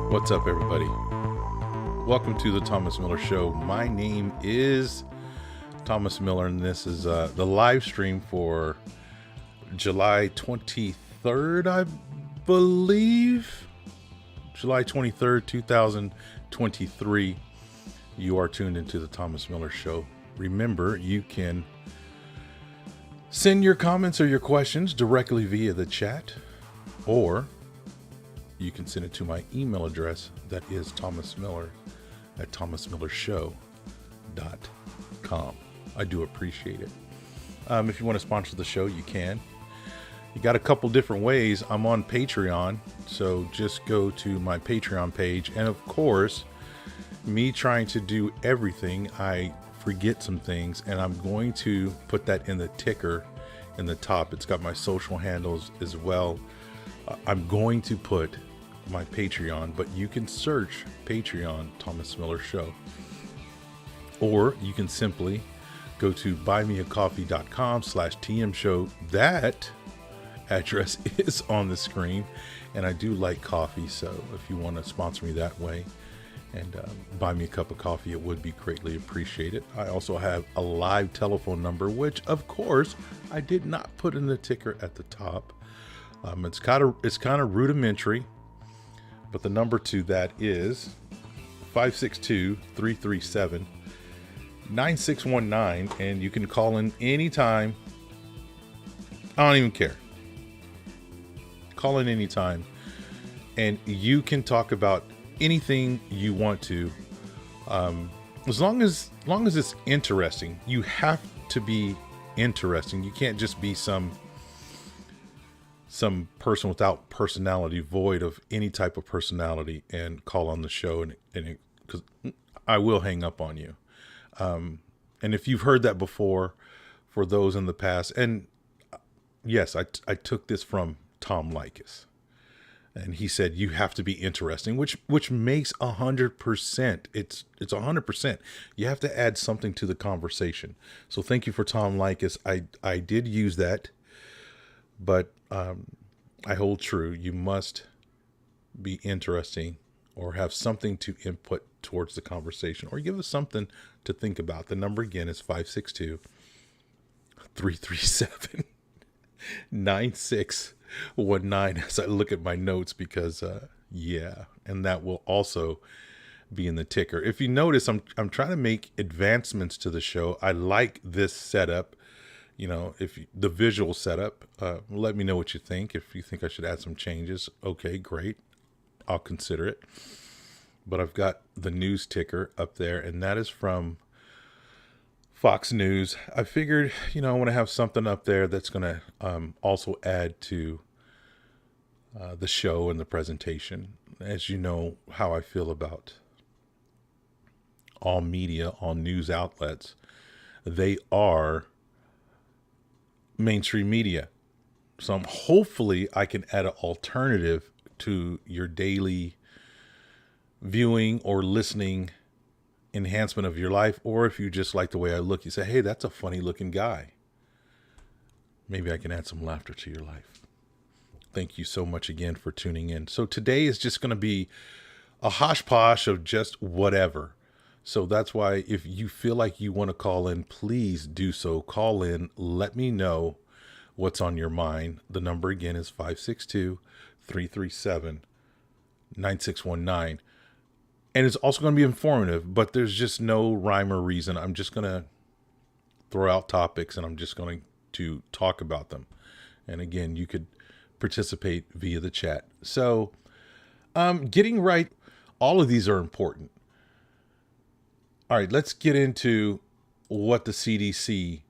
What's up, everybody? Welcome to the Thomas Miller Show. My name is Thomas Miller, and this is the live stream for July 23rd, I believe. July 23rd, 2023. You are tuned into the Thomas Miller Show. Remember, you can send your comments or your questions directly via the chat, or you can send it to my email address that is thomasmiller@thomasmillershow.com. I do appreciate it. If you want to sponsor the show, you can. You got a couple different ways. I'm on Patreon, so just go to my Patreon page. And of course, me trying to do everything, I forget some things, and I'm going to put that in the ticker in the top. It's got my social handles as well. I'm going to put my Patreon, but you can search Patreon Thomas Miller Show, or you can simply go to buymeacoffee.com/TM Show. That address is on the screen, and I do like coffee, so if you want to sponsor me that way and buy me a cup of coffee, it would be greatly appreciated. I also have a live telephone number, which of course I did not put in the ticker at the top. It's kind of rudimentary, but the number to that is 562-337-9619, and you can call in anytime. I don't even care. Call in anytime, and you can talk about anything you want to, as long as it's interesting. You have to be interesting. You can't just be some person without personality, void of any type of personality, and call on the show, and because I will hang up on you. And if you've heard that before, for those in the past, and yes, I took this from Tom Likas, and he said you have to be interesting, which makes 100%. It's 100%. You have to add something to the conversation. So thank you for Tom Likas. I did use that, but I hold true. You must be interesting or have something to input towards the conversation, or give us something to think about. The number again is 562-337-9619 as I look at my notes, because and that will also be in the ticker. If you notice, I'm trying to make advancements to the show. I like this setup. The visual setup, let me know what you think. If you think I should add some changes, okay, great. I'll consider it. But I've got the news ticker up there, and that is from Fox News. I figured, I want to have something up there that's going to also add to the show and the presentation. As you know how I feel about all media, all news outlets. They are mainstream media. So hopefully I can add an alternative to your daily viewing or listening enhancement of your life. Or if you just like the way I look, you say, hey, that's a funny looking guy. Maybe I can add some laughter to your life. Thank you so much again for tuning in. So today is just going to be a hosh-posh of just whatever. So that's why if you feel like you want to call in, please do so. Call in. Let me know what's on your mind. The number again is 562-337-9619. And it's also going to be informative, but there's just no rhyme or reason. I'm just going to throw out topics, and I'm just going to talk about them. And again, you could participate via the chat. So getting right, all of these are important. All right, let's get into what the CDC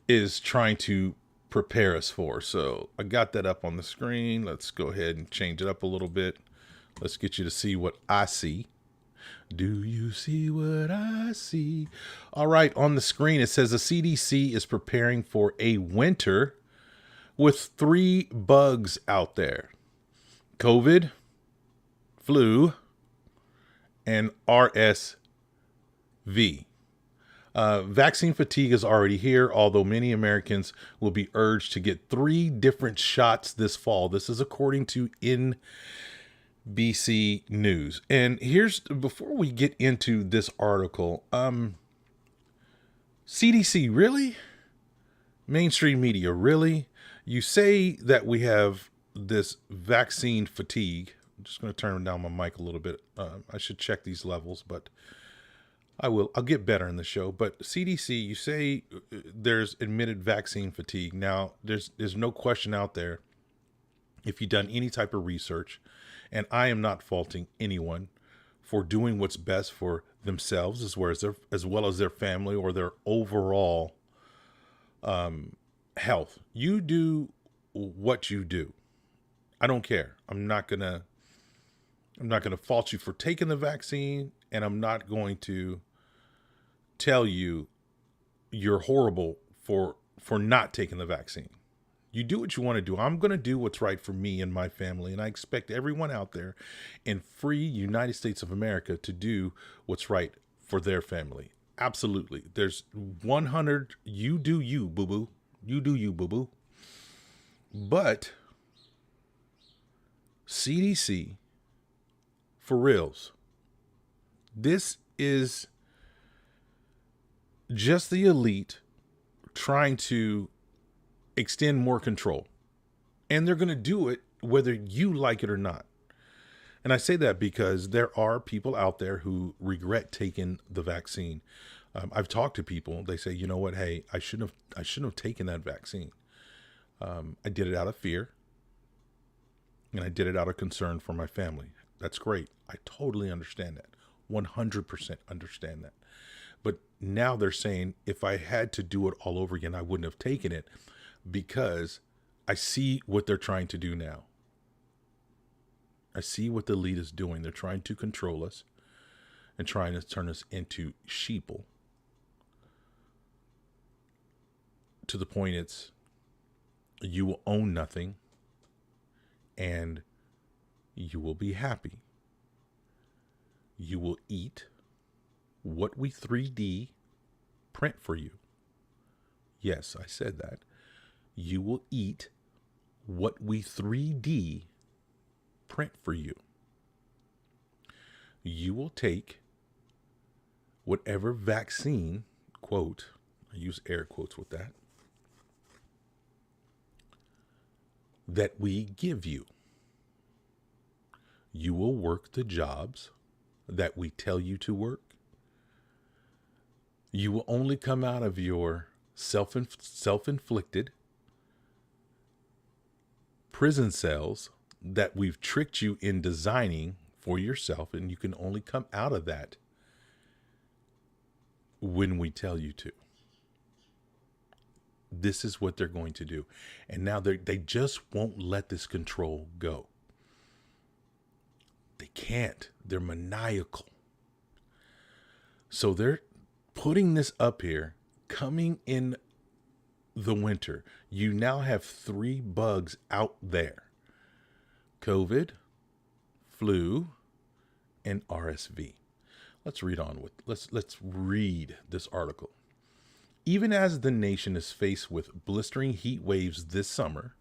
is trying to prepare us for. So I got that up on the screen. Let's go ahead and change it up a little bit. Let's get you to see what I see. Do you see what I see? All right, on the screen, it says the CDC is preparing for a winter with 3 bugs out there: COVID, flu, and RSV. Vaccine fatigue is already here, although many Americans will be urged to get 3 different shots this fall. This is according to NBC News. And before we get into this article, CDC, really? Mainstream media, really? You say that we have this vaccine fatigue. I'm just going to turn down my mic a little bit. I should check these levels, but I will. I'll get better in the show. But CDC, you say there's admitted vaccine fatigue. Now, there's no question out there, if you've done any type of research, and I am not faulting anyone for doing what's best for themselves as well as their family or their overall health. You do what you do. I don't care. I'm not gonna fault you for taking the vaccine, and I'm not going to tell you you're horrible for not taking the vaccine. You do what you want to do. I'm going to do what's right for me and my family, and I expect everyone out there in free United States of America to do what's right for their family. Absolutely. There's 100, you do you, boo-boo. You do you, boo-boo. But CDC, for reals, this is just the elite trying to extend more control. And they're going to do it whether you like it or not. And I say that because there are people out there who regret taking the vaccine. I've talked to people. They say, you know what? Hey, I shouldn't have taken that vaccine. I did it out of fear, and I did it out of concern for my family. That's great. I totally understand that. 100% understand that. But now they're saying if I had to do it all over again, I wouldn't have taken it, because I see what they're trying to do now. I see what the elite is doing. They're trying to control us and trying to turn us into sheeple, to the point it's you will own nothing and you will be happy. You will eat what we 3D print for you. Yes, I said that. You will eat what we 3D print for you. You will take whatever vaccine, quote, I use air quotes with that we give you. You will work the jobs that we tell you to work. You will only come out of your self-inflicted prison cells that we've tricked you in designing for yourself, and you can only come out of that when we tell you to. This is what they're going to do. And now they just won't let this control go. They can't. They're maniacal. So they're putting this up here, coming in the winter. You now have 3 bugs out there: COVID, flu, and RSV. Let's read on let's read this article. Even as the nation is faced with blistering heat waves this summer,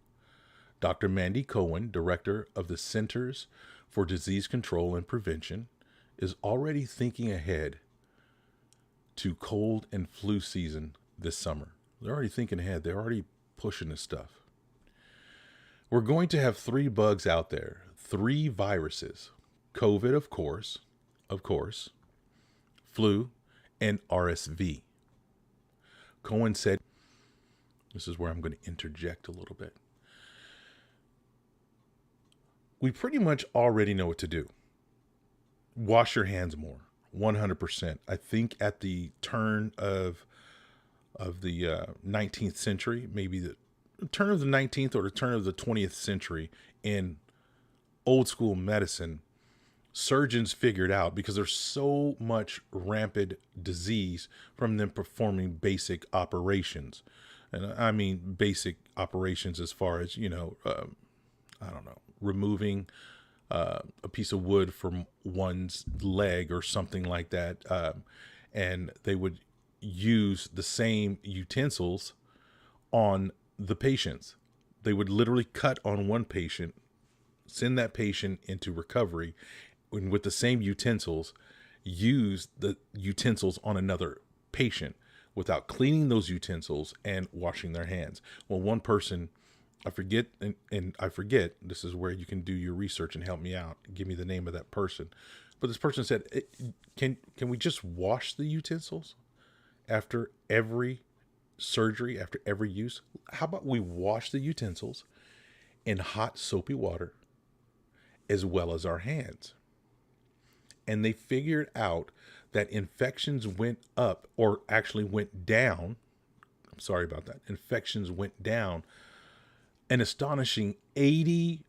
Dr. Mandy Cohen, director of the Centers for Disease Control and Prevention, is already thinking ahead to cold and flu season this summer. They're already thinking ahead. They're already pushing this stuff. We're going to have 3 bugs out there, 3 viruses: COVID, of course, flu, and RSV. Cohen said, this is where I'm going to interject a little bit. We pretty much already know what to do. Wash your hands more, 100%. I think at the turn of the 19th century, maybe the turn of the 19th or the turn of the 20th century, in old school medicine, surgeons figured out, because there's so much rampant disease from them performing basic operations. And I mean basic operations as far as, removing a piece of wood from one's leg or something like that. And they would use the same utensils on the patients. They would literally cut on one patient, send that patient into recovery, and with the same utensils, use the utensils on another patient without cleaning those utensils and washing their hands. Well, one person, I forget, and I forget, this is where you can do your research and help me out. Give me the name of that person. But this person said, can we just wash the utensils after every surgery, after every use? How about we wash the utensils in hot soapy water as well as our hands? And they figured out that infections went up, or actually went down. I'm sorry about that. Infections went down an astonishing 80%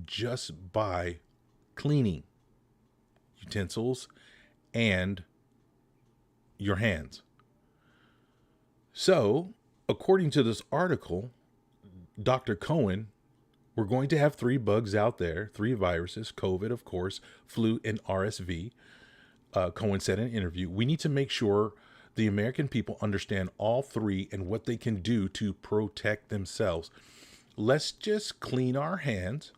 just by cleaning utensils and your hands. So, according to this article, Dr. Cohen, we're going to have 3 bugs out there, 3 viruses, COVID, of course, flu, and RSV. Cohen said in an interview, we need to make sure the American people understand all 3 and what they can do to protect themselves. Let's just clean our hands.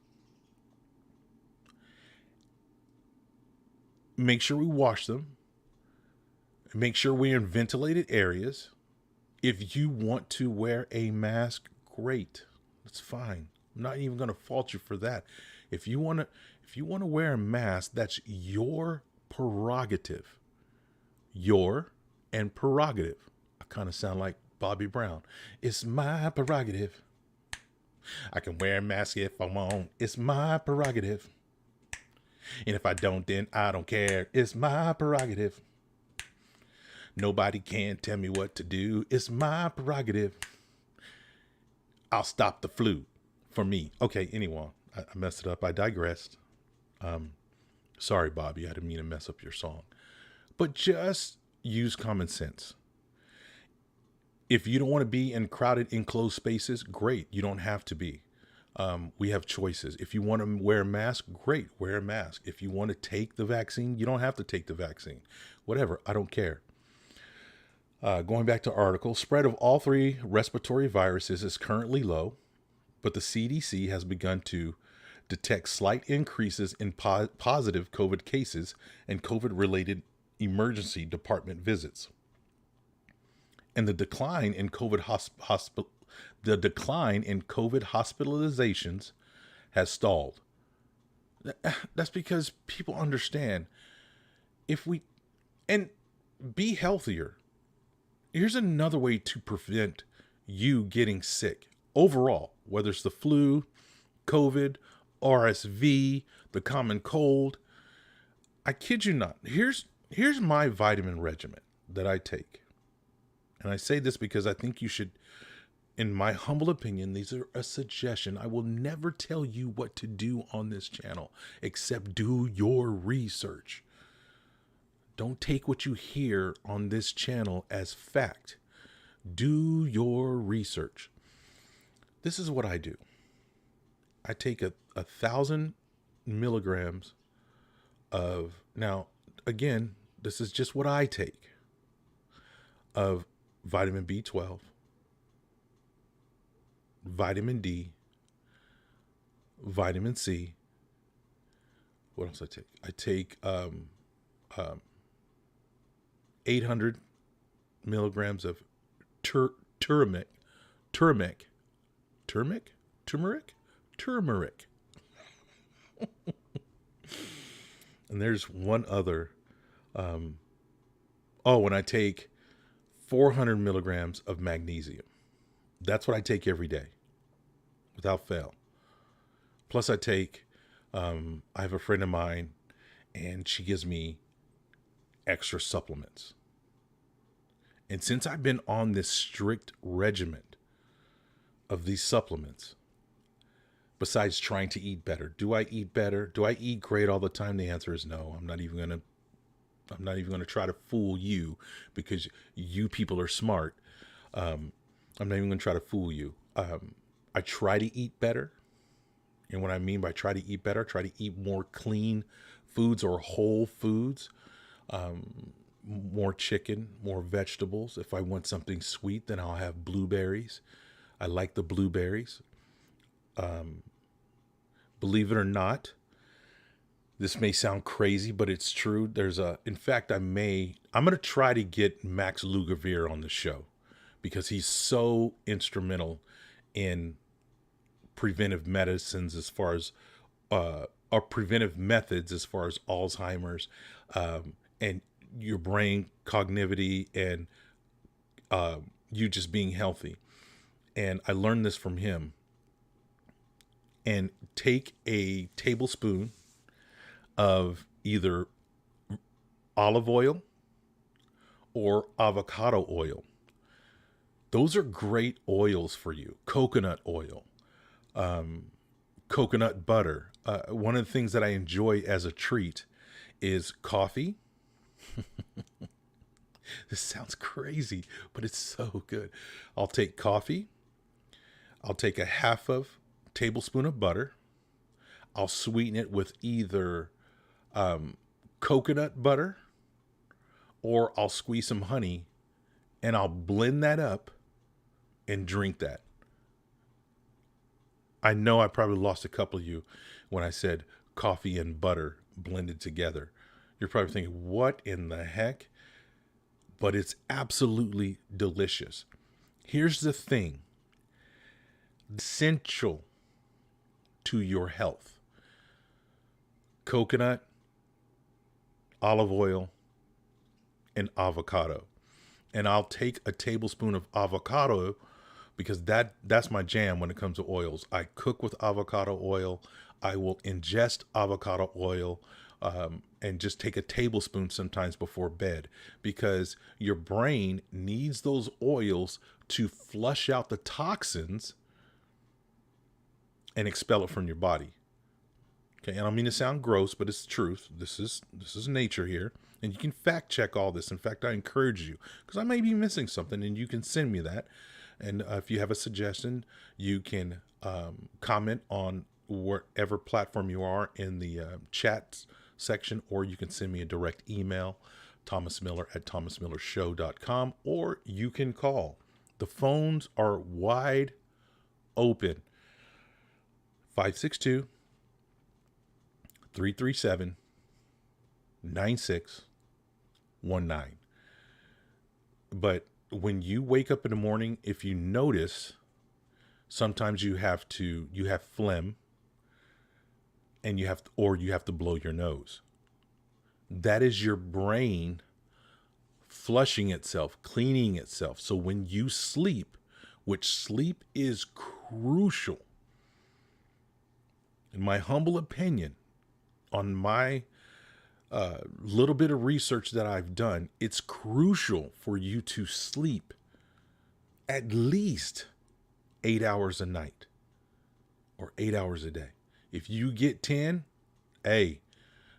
Make sure we wash them. Make sure we're in ventilated areas. If you want to wear a mask, great. That's fine. I'm not even going to fault you for that. If you want to wear a mask, that's your prerogative. Your and prerogative. I kind of sound like Bobby Brown. It's my prerogative. I can wear a mask if I want. It's my prerogative. And if I don't, then I don't care. It's my prerogative. Nobody can tell me what to do. It's my prerogative. I'll stop the flu for me. Okay, anyway, I messed it up. I digressed. Sorry, Bobby. I didn't mean to mess up your song. But just use common sense. If you don't want to be in crowded, enclosed spaces, great. You don't have to be. We have choices. If you want to wear a mask, great. Wear a mask. If you want to take the vaccine, you don't have to take the vaccine. Whatever. I don't care. Going back to article, spread of all 3 respiratory viruses is currently low, but the CDC has begun to detect slight increases in positive COVID cases and COVID-related emergency department visits. And the decline in COVID hospitalizations has stalled. That's because people understand and be healthier. Here's another way to prevent you getting sick overall, whether it's the flu, COVID, RSV, the common cold. I kid you not. Here's my vitamin regimen that I take. And I say this because I think you should, in my humble opinion, these are a suggestion. I will never tell you what to do on this channel, except do your research. Don't take what you hear on this channel as fact. Do your research. This is what I do. I take 1,000 milligrams of, now, again, this is just what I take, of vitamin B12, vitamin D, vitamin C. What else I take? I take 800 milligrams of turmeric. And there's one other. And I take 400 milligrams of magnesium. That's what I take every day, without fail. Plus, I take. I have a friend of mine, and she gives me extra supplements. And since I've been on this strict regimen of these supplements, besides trying to eat better, do I eat better? Do I eat great all the time? The answer is no. I'm not even going to try to fool you, because you people are smart. I'm not even going to try to fool you. I try to eat better. And what I mean by try to eat better, try to eat more clean foods or whole foods. more chicken, more vegetables. If I want something sweet, then I'll have blueberries. I like the blueberries. Believe it or not, this may sound crazy, but it's true. In fact, I'm going to try to get Max Lugavere on the show because he's so instrumental in preventive medicines as far as, or preventive methods as far as Alzheimer's, and your brain cognitivity and you just being healthy. And I learned this from him. And take a tablespoon of either olive oil or avocado oil. Those are great oils for you. Coconut oil, coconut butter. One of the things that I enjoy as a treat is coffee. This sounds crazy, but it's so good. I'll take coffee. I'll take a half of tablespoon of butter. I'll sweeten it with either coconut butter, or I'll squeeze some honey and I'll blend that up and drink that. I know I probably lost a couple of you when I said coffee and butter blended together. You're probably thinking, what in the heck? But it's absolutely delicious. Here's the thing. Essential to your health: coconut, olive oil, and avocado. And I'll take a tablespoon of avocado because that's my jam when it comes to oils. I cook with avocado oil. I will ingest avocado oil, and just take a tablespoon sometimes before bed, because your brain needs those oils to flush out the toxins and expel it from your body. Okay, and I don't mean to sound gross, but it's the truth. This is nature here, and you can fact check all this. In fact, I encourage you, because I may be missing something, and you can send me that. And if you have a suggestion, you can comment on whatever platform you are in the chat section, or you can send me a direct email, thomasmiller@thomasmillershow.com, or you can call. The phones are wide open. 562-337-9619. But when you wake up in the morning, if you notice, sometimes you have phlegm, and you have to blow your nose. That is your brain flushing itself, cleaning itself. So when you sleep, which sleep is crucial, in my humble opinion, on my little bit of research that I've done, it's crucial for you to sleep at least 8 hours a night or 8 hours a day. If you get 10, hey,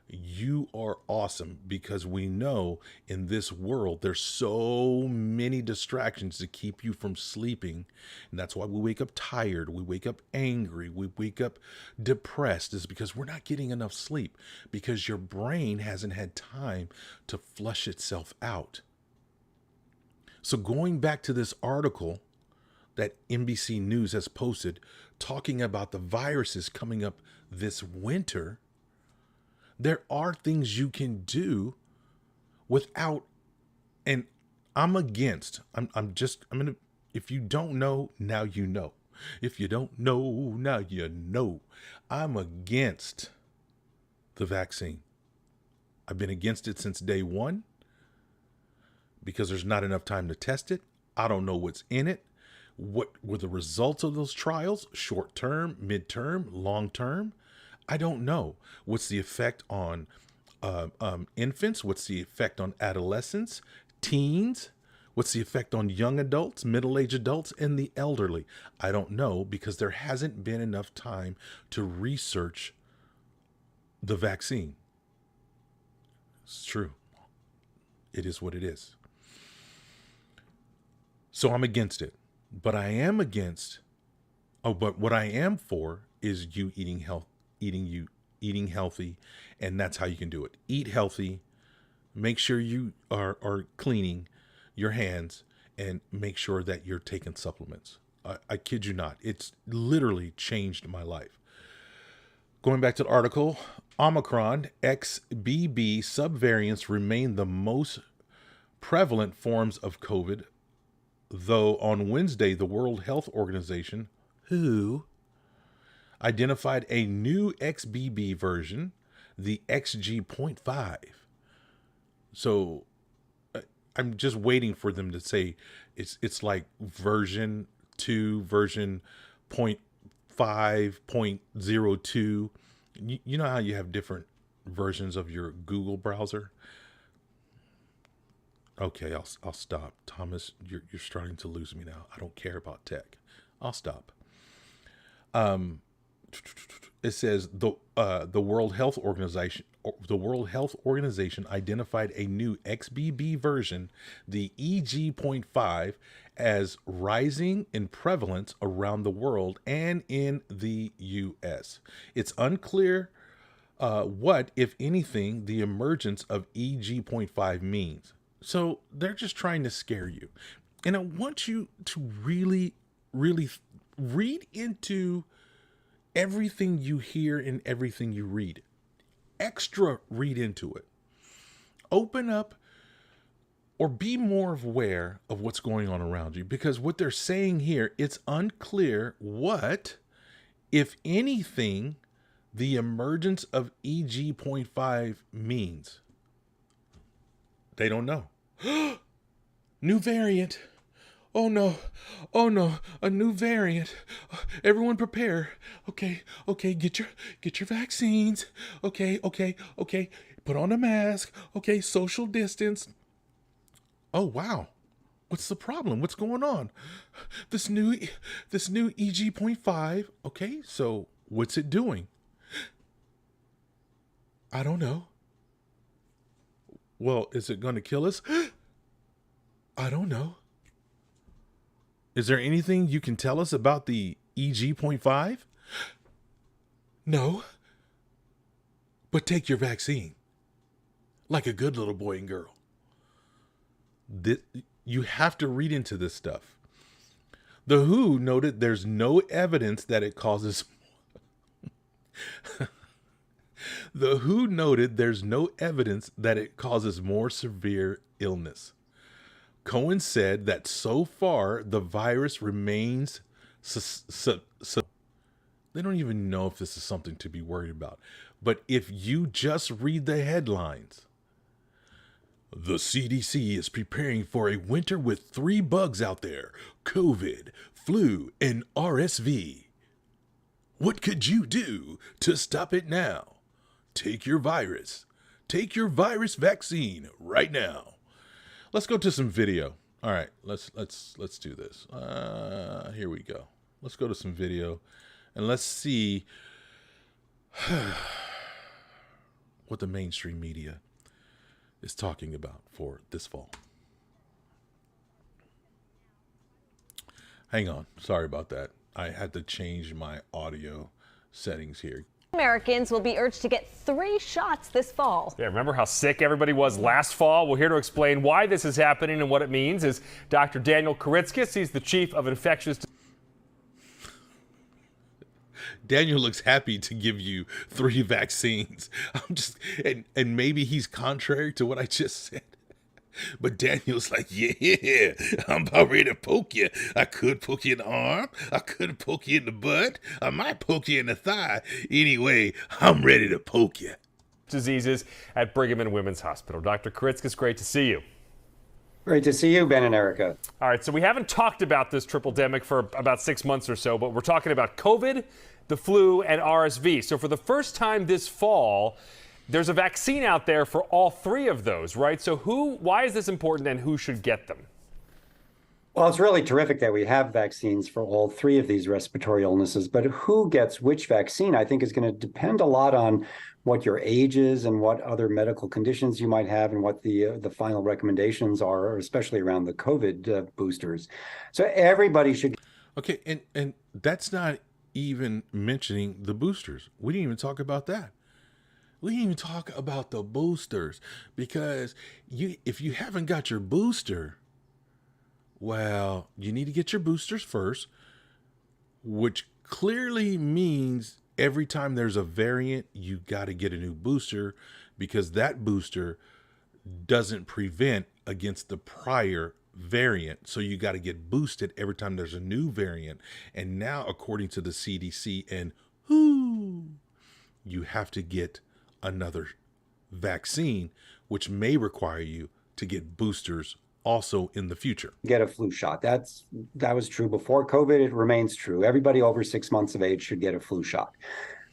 you are awesome, because we know in this world there's so many distractions to keep you from sleeping. And that's why we wake up tired, we wake up angry, we wake up depressed, is because we're not getting enough sleep, because your brain hasn't had time to flush itself out. So going back to this article that NBC News has posted talking about the viruses coming up this winter, there are things you can do without, and I'm against, if you don't know, now you know. If you don't know, now you know. I'm against the vaccine. I've been against it since day one because there's not enough time to test it. I don't know what's in it. What were the results of those trials? Short term, midterm, long term? I don't know. What's the effect on infants? What's the effect on adolescents, teens? What's the effect on young adults, middle-aged adults, and the elderly? I don't know, because there hasn't been enough time to research the vaccine. It's true. It is what it is. So I'm against it. But I am against, but what I am for is you eating healthy, and that's how you can do it. Eat healthy, Make sure you are cleaning your hands and make sure that you're taking supplements. I kid you not. It's literally changed my life. Going back to the article, Omicron XBB subvariants remain the most prevalent forms of COVID, though on Wednesday, the World Health Organization, WHO, identified a new XBB version, the XG.5. So I'm just waiting for them to say it's like version 2, version 0.5.02. You know how you have different versions of your Google browser? Okay, I'll stop. Thomas, you're starting to lose me now. I don't care about tech. I'll stop. It says the World Health Organization identified a new XBB version, the EG.5, as rising in prevalence around the world and in the US. It's unclear what, if anything, the emergence of EG.5 means. So they're just trying to scare you. And I want you to really, really read into everything you hear and everything you read. Extra read into it. Open up or be more aware of what's going on around you, because what they're saying here, it's unclear what, if anything, the emergence of EG.5 means. They don't know. New variant. Oh no, a new variant. Everyone prepare. Okay, get your vaccines. Okay. Put on a mask. Okay, social distance. Oh wow. What's the problem? What's going on? This new EG.5. Okay, so what's it doing? I don't know. Well, is it going to kill us? I don't know. Is there anything you can tell us about the EG.5? No. But take your vaccine. Like a good little boy and girl. You have to read into this stuff. The WHO noted there's no evidence that it causes... The WHO noted there's no evidence that it causes more severe illness. Cohen said that so far the virus remains they don't even know if this is something to be worried about. But if you just read the headlines, the CDC is preparing for a winter with 3 bugs out there: COVID, flu, and RSV. What could you do to stop it now? Take your virus vaccine right now. Let's go to some video. All right, let's do this. Here we go. Let's go to some video and let's see what the mainstream media is talking about for this fall. Hang on. Sorry about that. I had to change my audio settings here. Americans will be urged to get 3 shots this fall. Yeah, remember how sick everybody was last fall? Well, here to explain why this is happening and what it means is Dr. Daniel Karitzkis. He's the chief of infectious disease. Daniel looks happy to give you 3 vaccines. And maybe he's contrary to what I just said. But Daniel's like, yeah, I'm about ready to poke you. I could poke you in the arm. I could poke you in the butt. I might poke you in the thigh. Anyway, I'm ready to poke you. Diseases at Brigham and Women's Hospital. Dr. Karitzkis, great to see you. Great to see you, Ben and Erica. All right, so we haven't talked about this triple-demic for about 6 months or so, but we're talking about COVID, the flu, and RSV. So for the first time this fall, there's a vaccine out there for all 3 of those, right? So why is this important and who should get them? Well, it's really terrific that we have vaccines for all 3 of these respiratory illnesses, but who gets which vaccine, I think, is going to depend a lot on what your age is and what other medical conditions you might have and what the final recommendations are, especially around the COVID boosters. So everybody should. Okay, and that's not even mentioning the boosters. We didn't even talk about that. We didn't even talk about the boosters, because if you haven't got your booster, well, you need to get your boosters first, which clearly means every time there's a variant, you got to get a new booster, because that booster doesn't prevent against the prior variant. So you got to get boosted every time there's a new variant. And now, according to the CDC and WHO, you have to get another vaccine, which may require you to get boosters also in the future. Get a flu shot. That was true before COVID. It remains true. Everybody over 6 months of age should get a flu shot.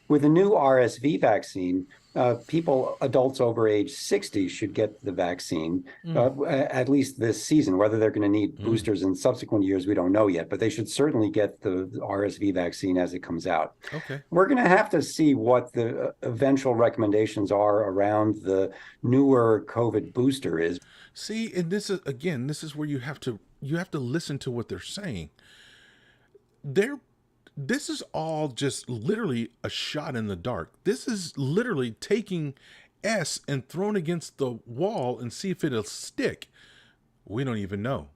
With the new RSV vaccine, adults over age 60 should get the vaccine, at least this season. Whether they're going to need boosters in subsequent years, we don't know yet, but they should certainly get the RSV vaccine as it comes out. Okay. We're going to have to see what the eventual recommendations are around the newer COVID booster is. See, and this is where you have to listen to what they're saying. This is all just literally a shot in the dark. This is literally taking S and throwing against the wall and see if it'll stick. We don't even know,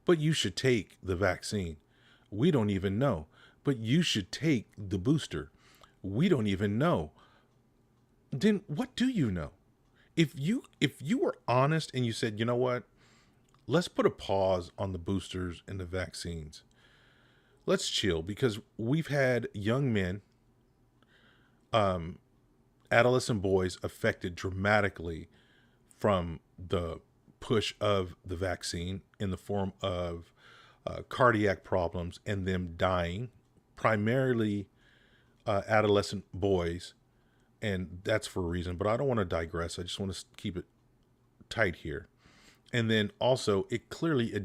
but you should take the vaccine. We don't even know, but you should take the booster. We don't even know. Then what do you know? If you were honest and you said, you know what, let's put a pause on the boosters and the vaccines. Let's chill, because we've had young men, adolescent boys affected dramatically from the push of the vaccine in the form of cardiac problems and them dying, primarily adolescent boys. And that's for a reason, but I don't want to digress. I just want to keep it tight here. And then also, it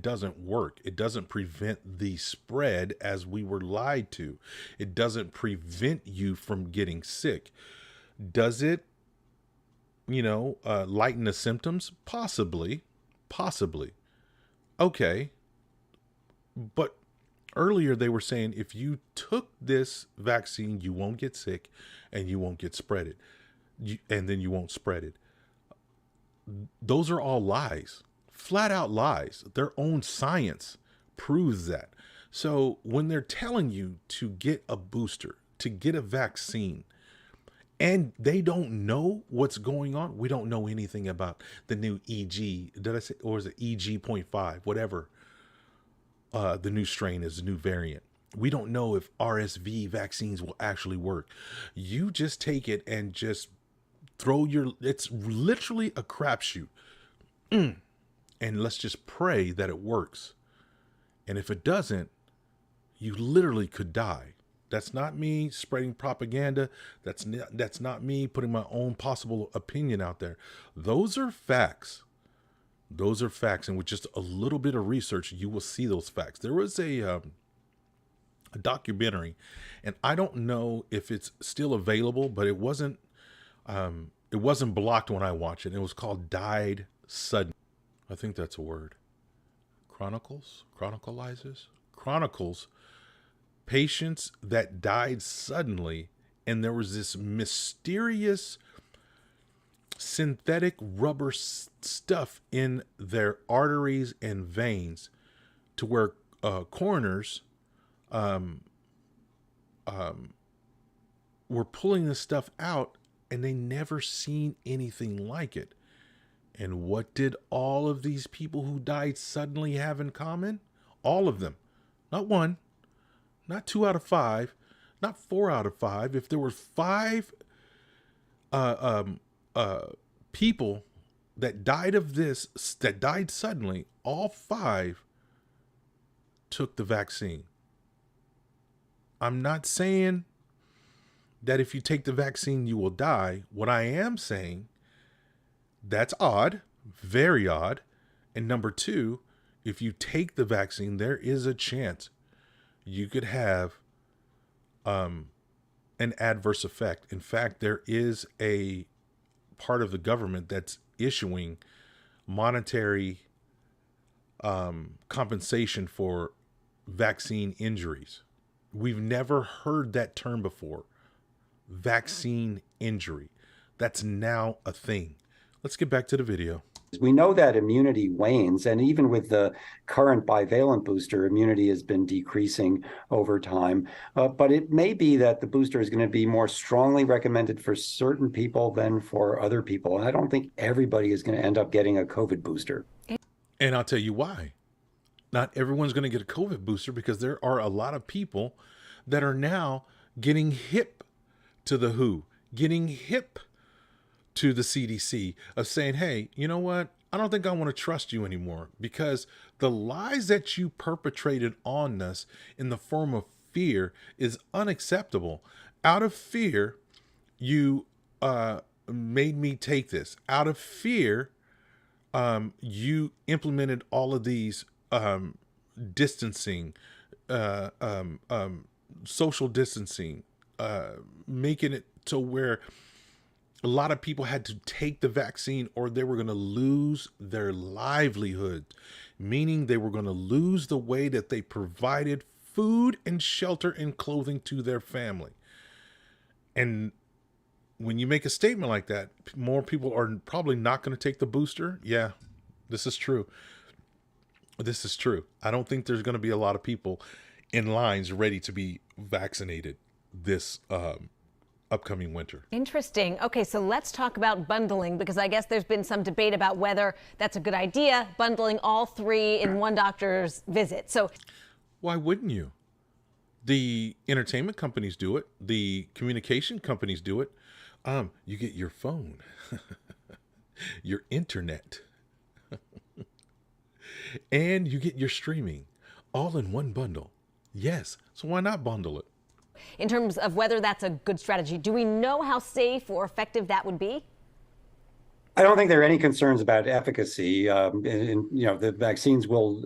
doesn't work. It doesn't prevent the spread as we were lied to. It doesn't prevent you from getting sick. Does it, lighten the symptoms? Possibly. Okay. But earlier they were saying if you took this vaccine, you won't get sick and you won't get spread it. And then you won't spread it. Those are all lies. Flat out lies. Their own science proves that. So when they're telling you to get a booster, to get a vaccine, and they don't know what's going on, we don't know anything about the new EG, did I say, or is it EG.5, whatever the new strain is, the new variant. We don't know if RSV vaccines will actually work. You just take it and just it's literally a crapshoot. And let's just pray that it works. And if it doesn't, you literally could die. That's not me spreading propaganda. That's not me putting my own possible opinion out there. Those are facts. Those are facts. And with just a little bit of research, you will see those facts. There was a documentary, and I don't know if it's still available, but it wasn't blocked when I watched it. It was called Died Sudden. I think that's a word. Chronicles patients that died suddenly, and there was this mysterious synthetic rubber stuff in their arteries and veins, to where coroners were pulling this stuff out, and they never seen anything like it. And what did all of these people who died suddenly have in common? All of them. Not one, not 2 out of 5, not 4 out of 5. If there were 5 people that died of this, that died suddenly, all 5 took the vaccine. I'm not saying that if you take the vaccine, you will die. What I am saying, that's odd, very odd. And number 2, if you take the vaccine, there is a chance you could have an adverse effect. In fact, there is a part of the government that's issuing monetary compensation for vaccine injuries. We've never heard that term before. Vaccine injury. That's now a thing. Let's get back to the video. We know that immunity wanes, and even with the current bivalent booster, immunity has been decreasing over time. But it may be that the booster is going to be more strongly recommended for certain people than for other people. And I don't think everybody is going to end up getting a COVID booster. And I'll tell you why. Not everyone's going to get a COVID booster, because there are a lot of people that are now getting hip to the WHO, getting hip to the CDC, of saying, hey, you know what? I don't think I want to trust you anymore, because the lies that you perpetrated on us in the form of fear is unacceptable. Out of fear, you made me take this. Out of fear, you implemented all of these distancing, social distancing, making it to where a lot of people had to take the vaccine or they were going to lose their livelihood, meaning they were going to lose the way that they provided food and shelter and clothing to their family. And when you make a statement like that, more people are probably not going to take the booster. Yeah, this is true. This is true. I don't think there's going to be a lot of people in lines ready to be vaccinated this upcoming winter. Interesting. Okay, so let's talk about bundling, because I guess there's been some debate about whether that's a good idea, bundling all three in one doctor's visit. So why wouldn't you? The entertainment companies do it. The communication companies do it. You get your phone, your internet, and you get your streaming all in one bundle. Yes. So why not bundle it? in terms of whether that's a good strategy, do we know how safe or effective that would be? I don't think there are any concerns about efficacy. The vaccines will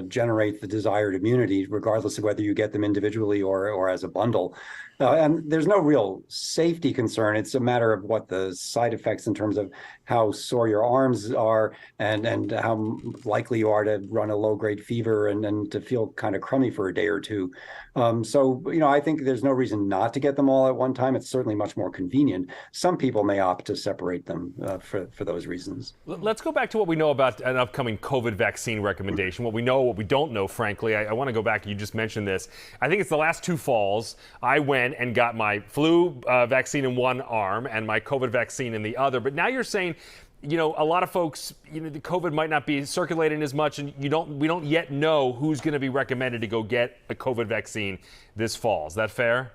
generate the desired immunity, regardless of whether you get them individually or as a bundle. And there's no real safety concern. It's a matter of what the side effects in terms of how sore your arms are and how likely you are to run a low-grade fever and to feel kind of crummy for a day or two. I think there's no reason not to get them all at one time. It's certainly much more convenient. Some people may opt to separate them for those reasons. Let's go back to what we know about an upcoming COVID vaccine recommendation. What we know, what we don't know, frankly. I want to go back. You just mentioned this. I think it's the last two falls. I went and got my flu vaccine in one arm and my COVID vaccine in the other. But now you're saying, a lot of folks, the COVID might not be circulating as much, and we don't yet know who's going to be recommended to go get a COVID vaccine this fall. Is that fair?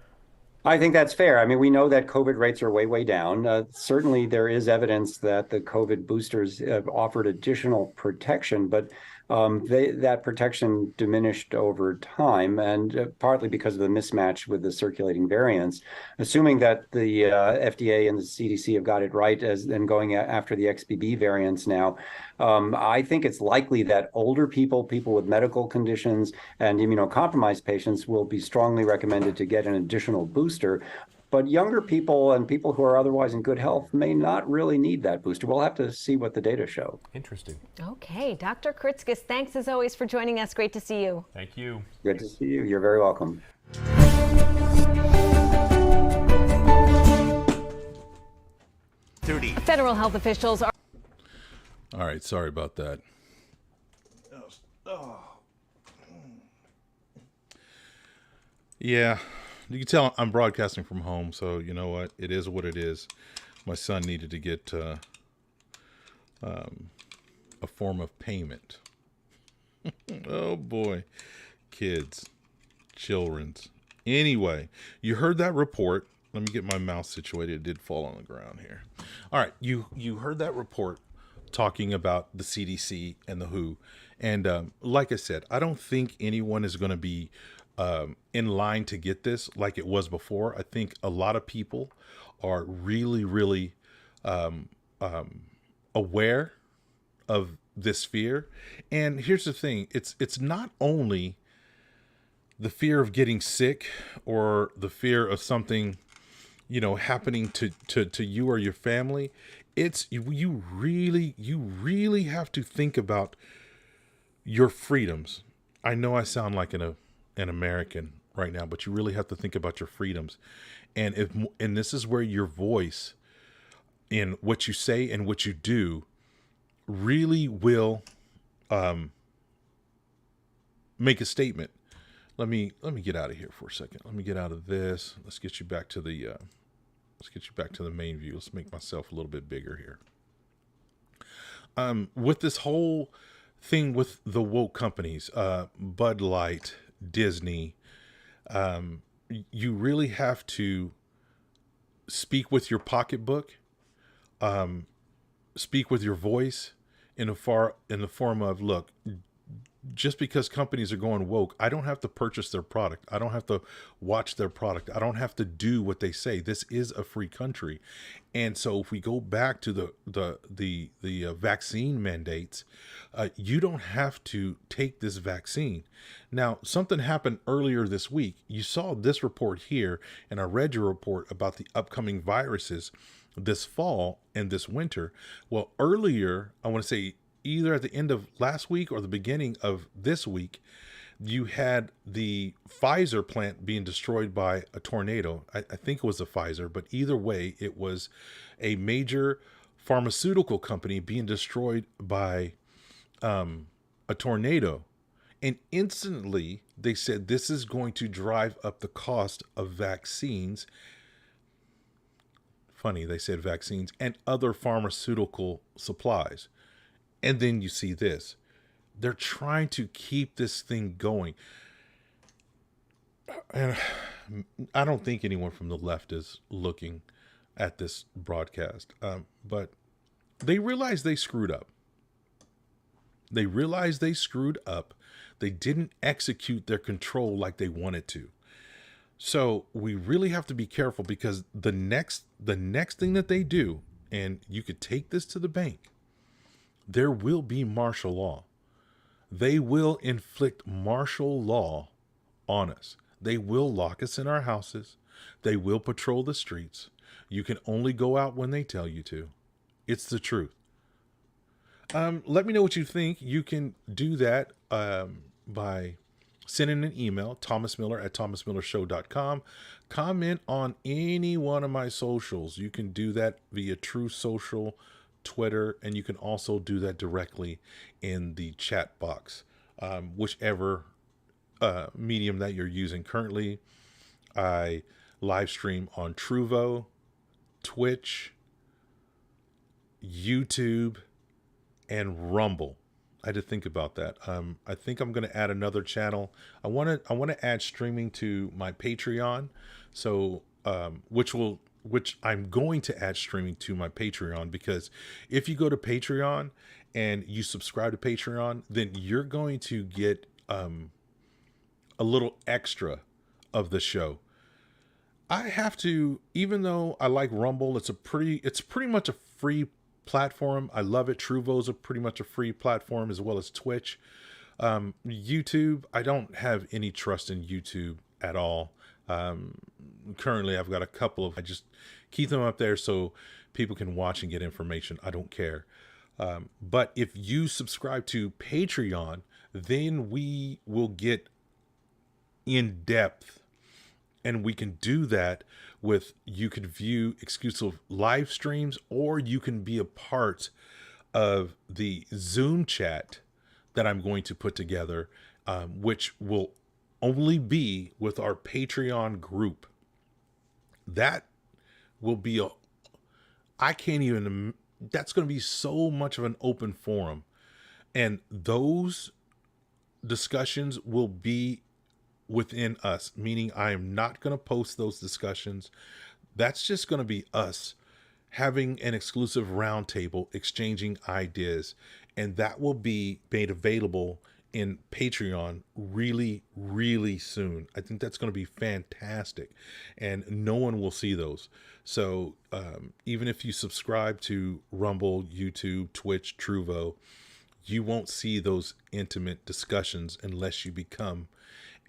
I think that's fair. I mean, we know that COVID rates are way, way down. Certainly, there is evidence that the COVID boosters have offered additional protection, but that protection diminished over time, and partly because of the mismatch with the circulating variants. Assuming that the FDA and the CDC have got it right and going after the XBB variants now, I think it's likely that older people with medical conditions, and immunocompromised patients will be strongly recommended to get an additional booster. But younger people and people who are otherwise in good health may not really need that booster. We'll have to see what the data show. Interesting. Okay, Dr. Kritzkis, thanks as always for joining us. Great to see you. Thank you. Good to see you. You're very welcome. Federal health officials are... All right, sorry about that. Yeah, you can tell I'm broadcasting from home, so you know what? It is what it is. My son needed to get a form of payment. Oh boy, kids, children's. Anyway, you heard that report. Let me get my mouse situated. It did fall on the ground here. All right, you heard that report talking about the CDC and the WHO. And like I said, I don't think anyone is going to be in line to get this like it was before. I think a lot of people are really, really aware of this fear. And here's the thing. It's not only the fear of getting sick or the fear of something, happening to you or your family. It's you really have to think about your freedoms. I know I sound like an American right now, but you really have to think about your freedoms. And this is where your voice in what you say and what you do really will make a statement. Let me get out of here for a second. Let me get out of this. Let's get you back to the main view. Let's make myself a little bit bigger here. With this whole thing with the woke companies, Bud Light, Disney, you really have to speak with your pocketbook, speak with your voice in the form of, look, just because companies are going woke, I don't have to purchase their product. I don't have to watch their product. I don't have to do what they say. This is a free country. And so if we go back to the vaccine mandates, you don't have to take this vaccine. Now, something happened earlier this week. You saw this report here, and I read your report about the upcoming viruses this fall and this winter. Well, earlier, I want to say either at the end of last week or the beginning of this week, you had the Pfizer plant being destroyed by a tornado. I think it was a Pfizer, but either way, it was a major pharmaceutical company being destroyed by a tornado. And instantly, they said this is going to drive up the cost of vaccines. Funny, they said vaccines and other pharmaceutical supplies. And then you see this. They're trying to keep this thing going. And I don't think anyone from the left is looking at this broadcast. But they realize they screwed up. They realized they screwed up. They didn't execute their control like they wanted to. So we really have to be careful, because the next thing that they do, and you could take this to the bank, there will be martial law. They will inflict martial law on us. They will lock us in our houses. They will patrol the streets. You can only go out when they tell you to. It's the truth. Let me know what you think. You can do that by sending an email, thomasmiller@thomasmillershow.com. Comment on any one of my socials. You can do that via True Social, Twitter, and you can also do that directly in the chat box, whichever medium that you're using. Currently, I live stream on Truvo, Twitch, YouTube, and Rumble. I had to think about that. I think I'm going to add another channel. I want to add streaming to my Patreon, so which I'm going to add streaming to my Patreon, because if you go to Patreon and you subscribe to Patreon, then you're going to get a little extra of the show. I have to, even though I like Rumble, it's pretty much a free platform. I love it. Truvo's pretty much a free platform, as well as Twitch. YouTube, I don't have any trust in YouTube at all. Currently I've got a couple of, I just keep them up there so people can watch and get information. I don't care. But if you subscribe to Patreon, then we will get in depth, and we can do that with, you could view exclusive live streams, or you can be a part of the Zoom chat that I'm going to put together, which will only be with our Patreon group. That will be that's going to be so much of an open forum. And those discussions will be within us, meaning I am not going to post those discussions. That's just going to be us having an exclusive roundtable, exchanging ideas, and that will be made available in Patreon really, really soon. I think that's going to be fantastic, and no one will see those. So even if you subscribe to Rumble, YouTube, Twitch, Truvo, you won't see those intimate discussions unless you become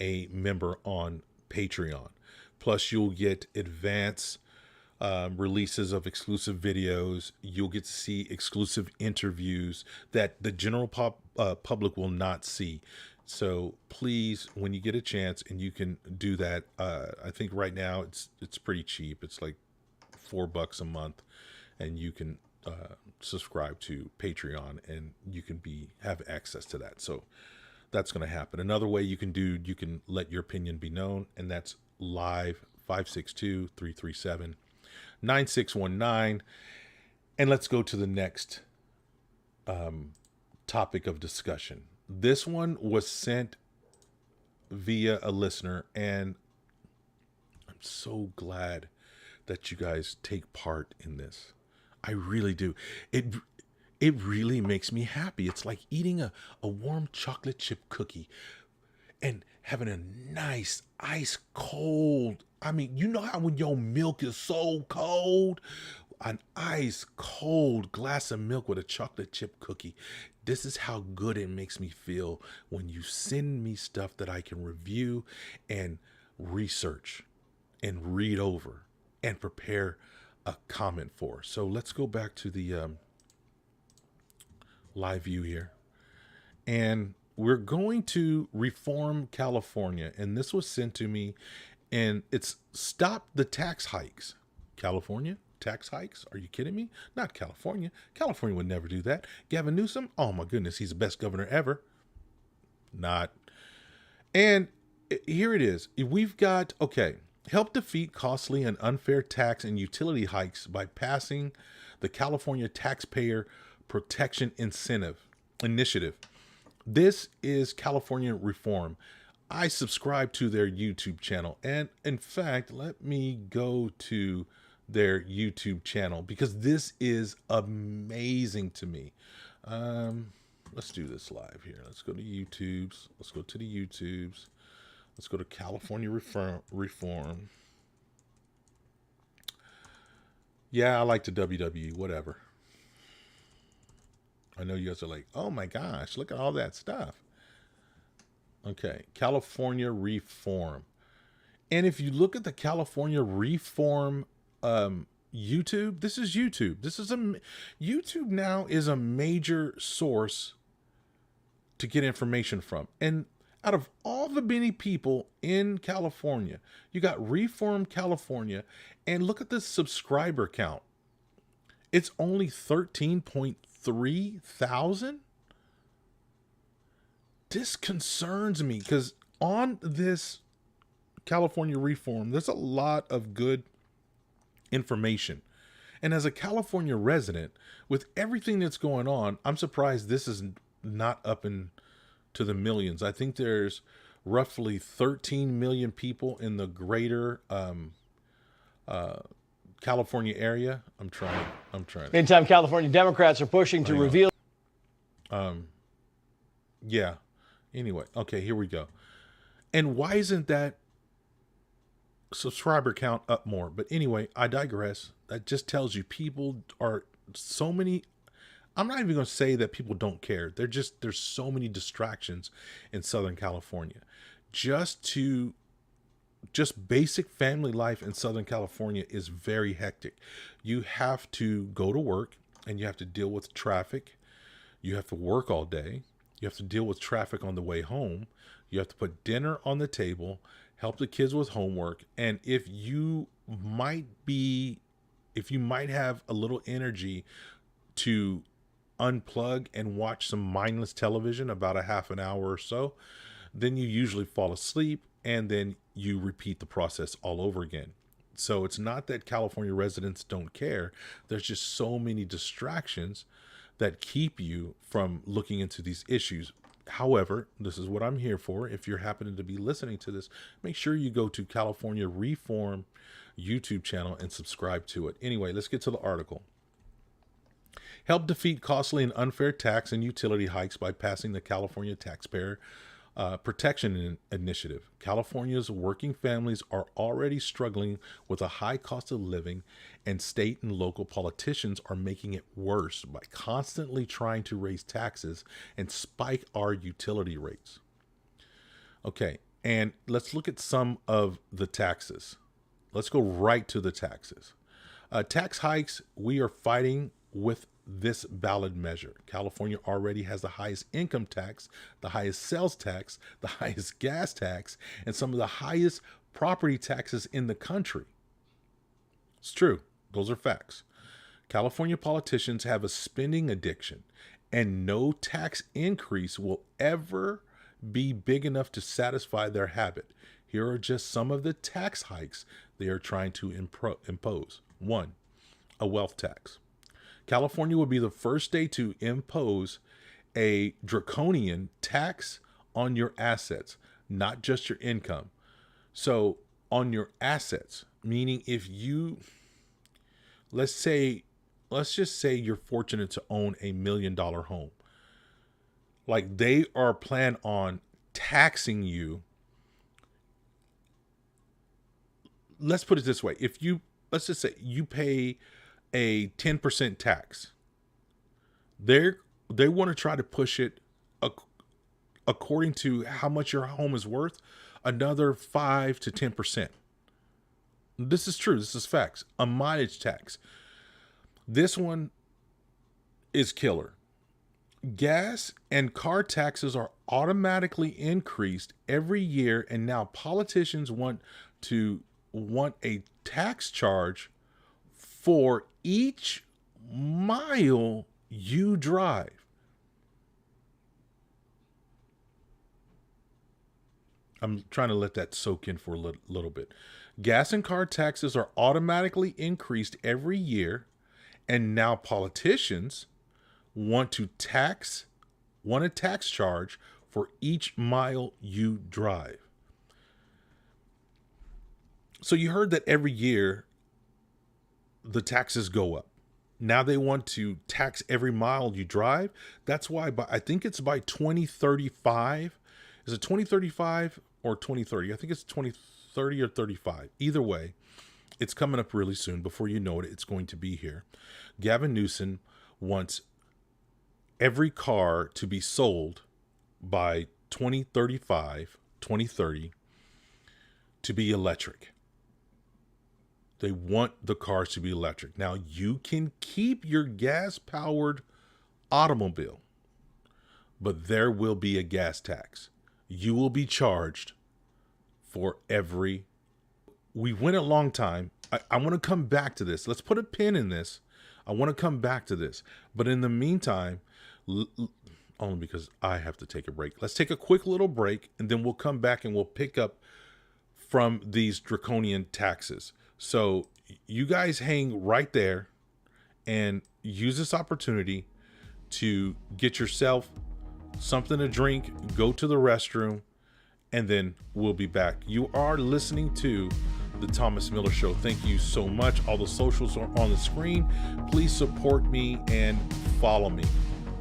a member on Patreon. Plus, you'll get advanced releases of exclusive videos. You'll get to see exclusive interviews that the general public will not see. So please, when you get a chance and you can do that, I think right now it's pretty cheap. It's like $4 a month, and you can subscribe to Patreon, and you can have access to that. So that's going to happen. Another way you can let your opinion be known, and that's live 562-337-9619. And let's go to the next topic of discussion. This one was sent via a listener, and I'm so glad that you guys take part in this. I really do. It really makes me happy. It's like eating a warm chocolate chip cookie and having a nice ice cold. I mean, you know how when your milk is so cold, an ice cold glass of milk with a chocolate chip cookie. This is how good it makes me feel when you send me stuff that I can review and research and read over and prepare a comment for. So let's go back to the live view here. And we're going to Reform California. And this was sent to me, and it's Stop the Tax Hikes. California? Tax hikes? Are you kidding me? Not California. California would never do that. Gavin Newsom? Oh my goodness, he's the best governor ever. Not. And here it is. We've got, okay, help defeat costly and unfair tax and utility hikes by passing the California Taxpayer Protection Initiative. This is California Reform. I subscribe to their YouTube channel. And in fact, let me go to their YouTube channel because this is amazing to me. Let's do this live here. Let's go to YouTube's. Let's go to the YouTube's. Let's go to California Reform. Yeah, I like the WWE, whatever. I know you guys are like, oh my gosh, look at all that stuff. Okay, California Reform. And if you look at the California Reform YouTube, this is YouTube. YouTube now is a major source to get information from. And out of all the many people in California, you got Reform California, and look at the subscriber count. It's only 13.3 thousand. This concerns me because on this California Reform, there's a lot of good information. And as a California resident, with everything that's going on, I'm surprised this is not up into the millions. I think there's roughly 13 million people in the greater California area. I'm trying. Meantime, California Democrats are pushing to reveal. Yeah. Anyway, okay, here we go. And why isn't that subscriber count up more? But anyway, I digress. That just tells you people are so many. I'm not even going to say that people don't care. There's so many distractions in Southern California. Just basic family life in Southern California is very hectic. You have to go to work and you have to deal with traffic. You have to work all day. You have to deal with traffic on the way home. You have to put dinner on the table, help the kids with homework. And if you might have a little energy to unplug and watch some mindless television about a half an hour or so, then you usually fall asleep and then you repeat the process all over again. So it's not that California residents don't care. There's just so many distractions that keep you from looking into these issues. However, this is what I'm here for. If you're happening to be listening to this, make sure you go to California Reform YouTube channel and subscribe to it. Anyway, let's get to the article. Help defeat costly and unfair tax and utility hikes by passing the California Taxpayer Protection Initiative. California's working families are already struggling with a high cost of living, and state and local politicians are making it worse by constantly trying to raise taxes and spike our utility rates. Okay, and let's look at some of the taxes. Let's go right to the taxes. Tax hikes, we are fighting with this ballot measure. California already has the highest income tax, the highest sales tax, the highest gas tax, and some of the highest property taxes in the country. It's true. Those are facts. California politicians have a spending addiction, and no tax increase will ever be big enough to satisfy their habit. Here are just some of the tax hikes they are trying to impose. 1, a wealth tax. California will be the first state to impose a draconian tax on your assets, not just your income. So on your assets, meaning if you, let's just say you're fortunate to own $1 million home. Like, they are planning on taxing you. Let's put it this way. Let's just say you pay a 10% tax. They want to try to push it according to how much your home is worth, another 5 to 10%. This is true. This is facts. A mileage tax. This one is killer. Gas and car taxes are automatically increased every year, and now politicians want a tax charge for each mile you drive. I'm trying to let that soak in for a little bit. Gas and car taxes are automatically increased every year, and now politicians want a tax charge for each mile you drive. So you heard that every year the taxes go up. Now they want to tax every mile you drive. That's why I think it's by 2035. Is it 2035 or 2030? I think it's 2030 or 35. Either way, it's coming up really soon. Before you know it, it's going to be here. Gavin Newsom wants every car to be sold by 2035, 2030 to be electric. They want the cars to be electric. Now, you can keep your gas-powered automobile, but there will be a gas tax. You will be charged for every... We went a long time. I want to come back to this. Let's put a pin in this. I want to come back to this. But in the meantime, only because I have to take a break. Let's take a quick little break, and then we'll come back and we'll pick up from these draconian taxes. So you guys hang right there and use this opportunity to get yourself something to drink, go to the restroom, and then we'll be back. You are listening to The Thomas Miller Show. Thank you so much. All the socials are on the screen. Please support me and follow me.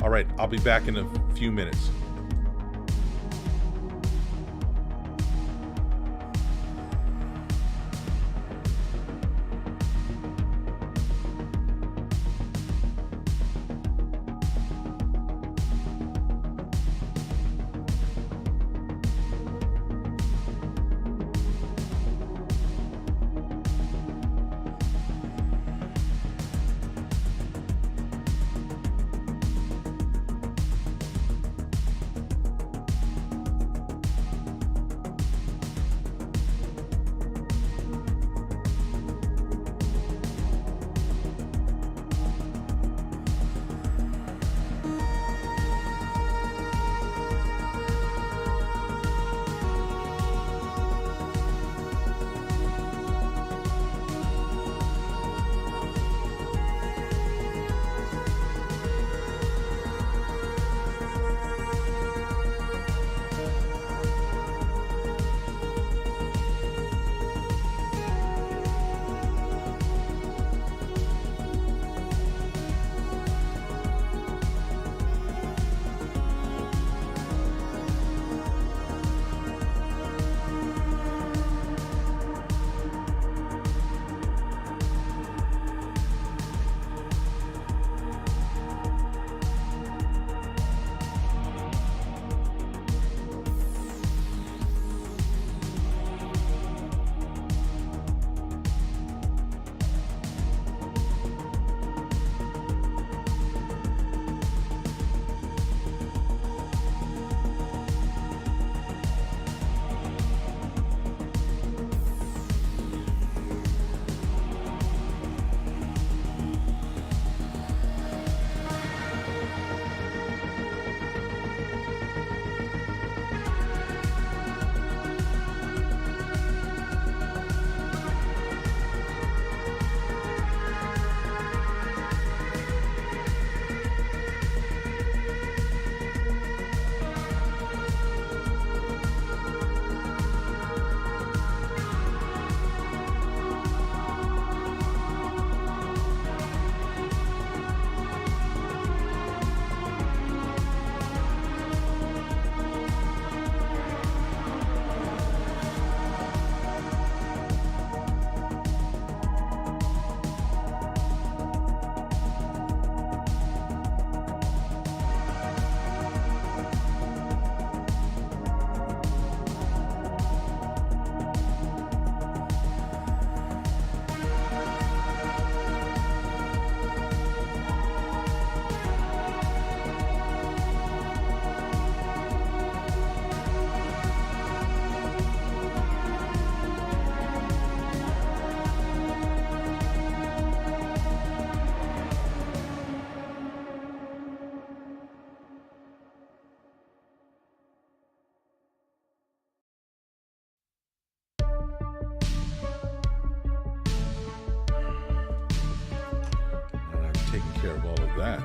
All right, I'll be back in a few minutes. care of all of that.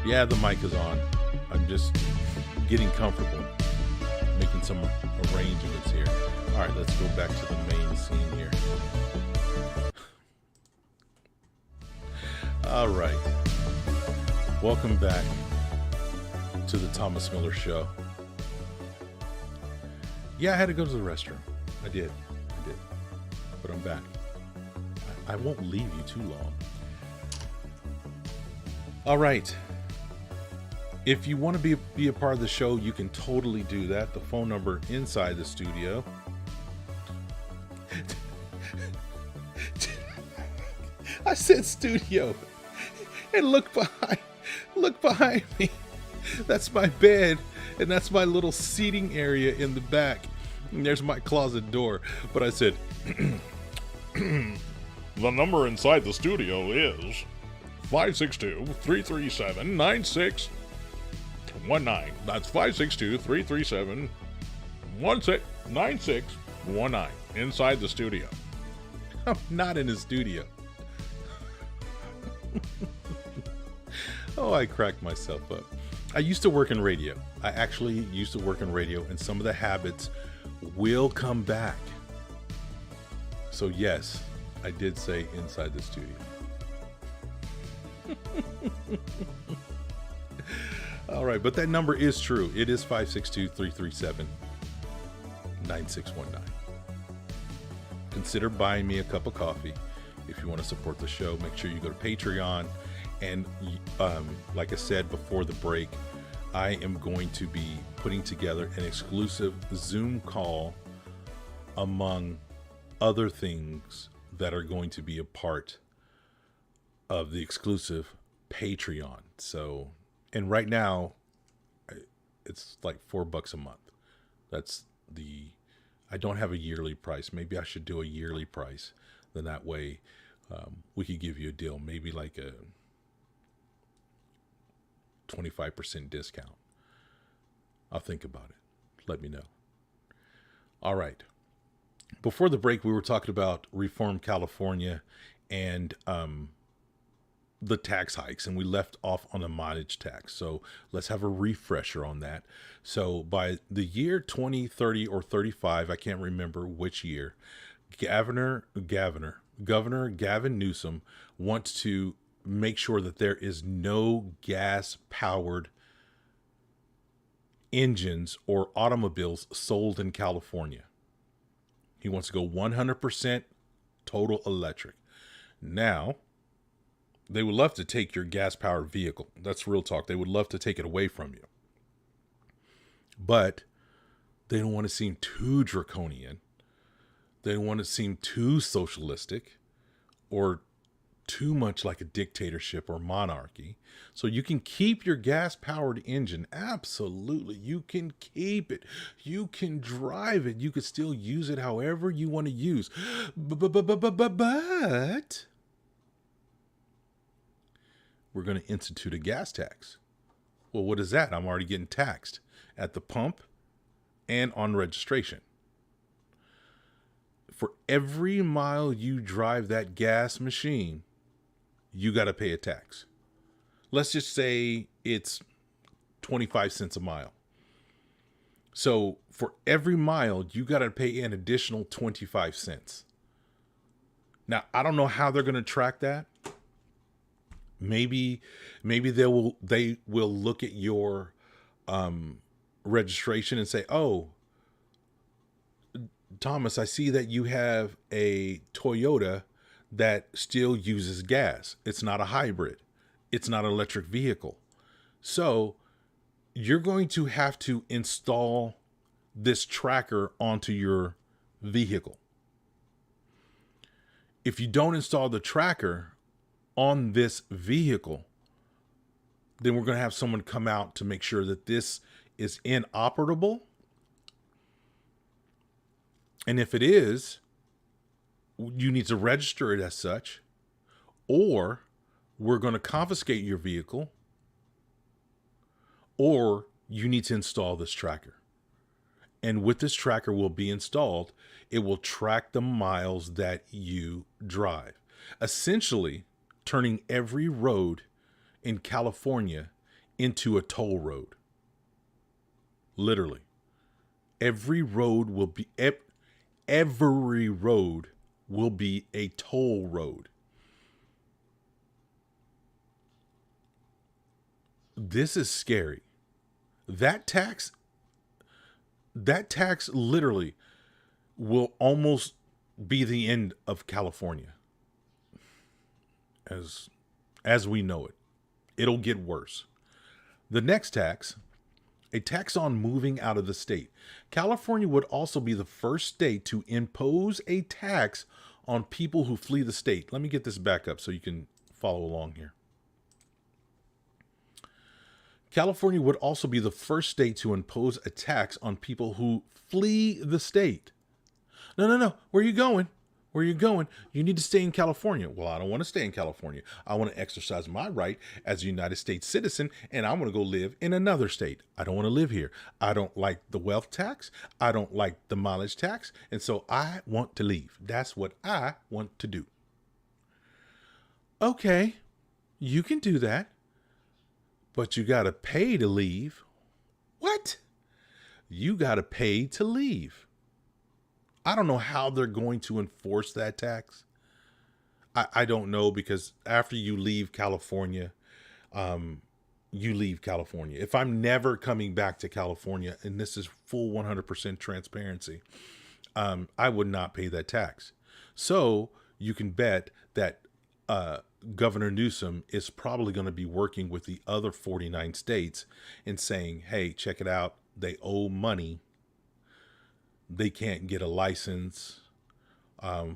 Yeah, the mic is on. I'm just getting comfortable, making some arrangements here. All right, let's go back to the main scene here. All right. Welcome back to the Thomas Miller Show. Yeah, I had to go to the restroom. I did. But I'm back. I won't leave you too long. All right. If you want to be a part of the show, you can totally do that. The phone number inside the studio. I said studio. And look behind me. That's my bed, and that's my little seating area in the back. And there's my closet door. But I said, the number inside the studio is 562-337-9619. That's 562-337-9619 inside the studio. I'm not in the studio. Oh, I cracked myself up. I used to work in radio. I actually used to work in radio, and some of the habits will come back. So yes, I did say inside the studio. All right, but that number is true. It is 562-337-9619. Consider buying me a cup of coffee if you want to support the show. Make sure you go to Patreon. And like I said before the break, I am going to be putting together an exclusive Zoom call among other things that are going to be a part of the exclusive Patreon. So, and right now, it's like $4 a month. I don't have a yearly price. Maybe I should do a yearly price. Then that way we could give you a deal. Maybe like a 25% discount. I'll think about it. Let me know. All right. Before the break, we were talking about Reform California and the tax hikes, and we left off on the mileage tax. So let's have a refresher on that. So by the year 2030 or 35, I can't remember which year, Governor Gavin Newsom wants to make sure that there is no gas-powered engines or automobiles sold in California. He wants to go 100% total electric. Now, they would love to take your gas-powered vehicle. That's real talk. They would love to take it away from you. But they don't want to seem too draconian. They don't want to seem too socialistic or too much like a dictatorship or monarchy. So you can keep your gas-powered engine. Absolutely. You can keep it. You can drive it. You can still use it however you want to use. But we're going to institute a gas tax. Well, what is that? I'm already getting taxed at the pump and on registration. For every mile you drive that gas machine, you got to pay a tax. Let's just say it's 25 cents a mile. So for every mile, you got to pay an additional 25 cents. Now, I don't know how they're going to track that. Maybe they will look at your registration and say, "Oh, Thomas, I see that you have a Toyota that still uses gas. It's not a hybrid. It's not an electric vehicle. So you're going to have to install this tracker onto your vehicle. If you don't install the tracker on this vehicle, then we're going to have someone come out to make sure that this is inoperable. And if it is, you need to register it as such, or we're going to confiscate your vehicle, or you need to install this tracker. And with this tracker will be installed, it will track the miles that you drive. essentially turning every road in California into a toll road. Literally. Every road will be a toll road. This is scary. That tax literally will almost be the end of California as we know it. It'll get worse. The next tax, a tax on moving out of the state. California would also be the first state to impose a tax on people who flee the state. Let me get this back up so you can follow along here. California would also be the first state to impose a tax on people who flee the state. No. Where are you going? Where are you going? You need to stay in California. Well, I don't want to stay in California. I want to exercise my right as a United States citizen, and I want to go live in another state. I don't want to live here. I don't like the wealth tax. I don't like the mileage tax. And so I want to leave. That's what I want to do. Okay, you can do that, but you got to pay to leave. What? You got to pay to leave. I don't know how they're going to enforce that tax. I don't know, because after you leave California, you leave California. If I'm never coming back to California, and this is full 100% transparency, I would not pay that tax. So you can bet that Governor Newsom is probably going to be working with the other 49 states and saying, hey, check it out. They owe money. They can't get a license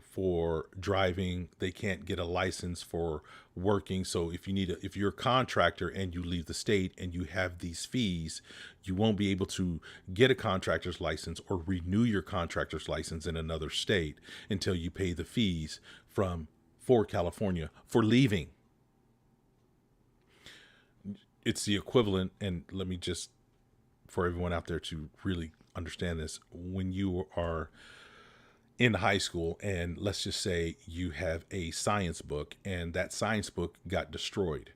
for driving. They can't get a license for working. So if you're a contractor and you leave the state and you have these fees, you won't be able to get a contractor's license or renew your contractor's license in another state until you pay the fees for California for leaving. It's the equivalent, and let me just, for everyone out there to really understand this, when you are in high school and let's just say you have a science book and that science book got destroyed.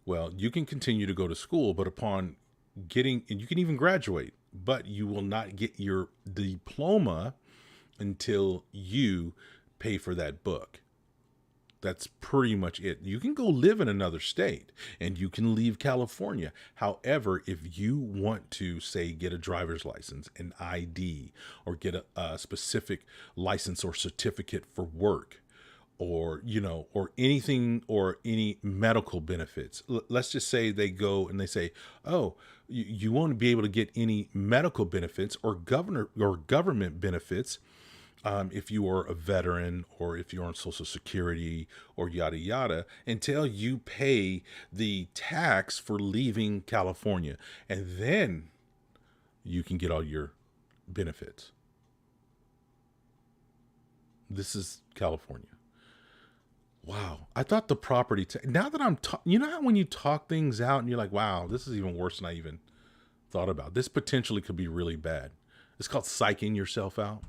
Well, you can continue to go to school, but upon getting, and you can even graduate, but you will not get your diploma until you pay for that book. That's pretty much it. You can go live in another state and you can leave California. However, if you want to, say, get a driver's license, an ID, or get a specific license or certificate for work, or, or anything, or any medical benefits. Let's just say they go and they say, oh, you won't be able to get any medical benefits or government benefits if you are a veteran or if you're on Social Security or yada, yada, until you pay the tax for leaving California. And then you can get all your benefits. This is California. Wow. I thought the property tax, now that I'm, you know how when you talk things out and you're like, wow, this is even worse than I even thought about. This potentially could be really bad. It's called psyching yourself out.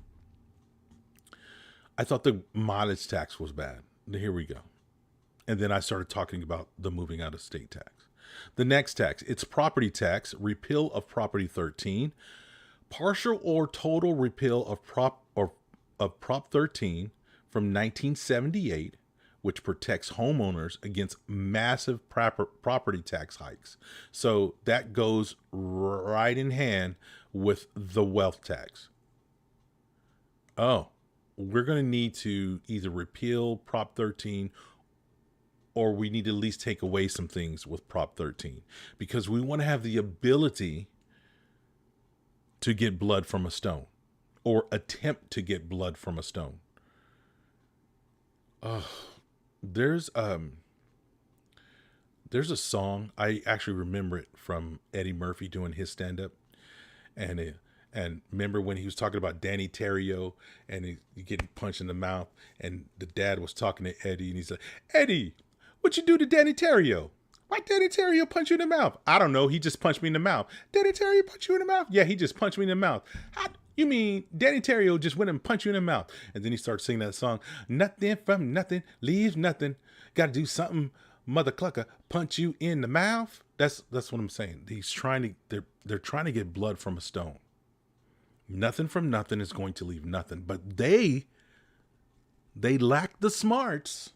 I thought the mileage tax was bad. Here we go. And then I started talking about the moving out of state tax. The next tax, it's property tax, repeal of Property 13, partial or total repeal of Prop 13 from 1978, which protects homeowners against massive property tax hikes. So that goes right in hand with the wealth tax. Oh, we're going to need to either repeal Prop 13 or we need to at least take away some things with Prop 13, because we want to have the ability to get blood from a stone, or attempt to get blood from a stone. There's a song, I actually remember it from Eddie Murphy doing his stand-up, and remember when he was talking about Danny Terrio and he getting punched in the mouth, and the dad was talking to Eddie and he's like, Eddie, what you do to Danny Terrio? Why Danny Terrio punch you in the mouth? I don't know. He just punched me in the mouth. Danny Terrio punch you in the mouth? Yeah, he just punched me in the mouth. You mean Danny Terrio just went and punched you in the mouth? And then he starts singing that song, nothing from nothing, leaves nothing. Got to do something, mother clucker, punch you in the mouth. That's what I'm saying. They're trying to get blood from a stone. Nothing from nothing is going to leave nothing. But they lack the smarts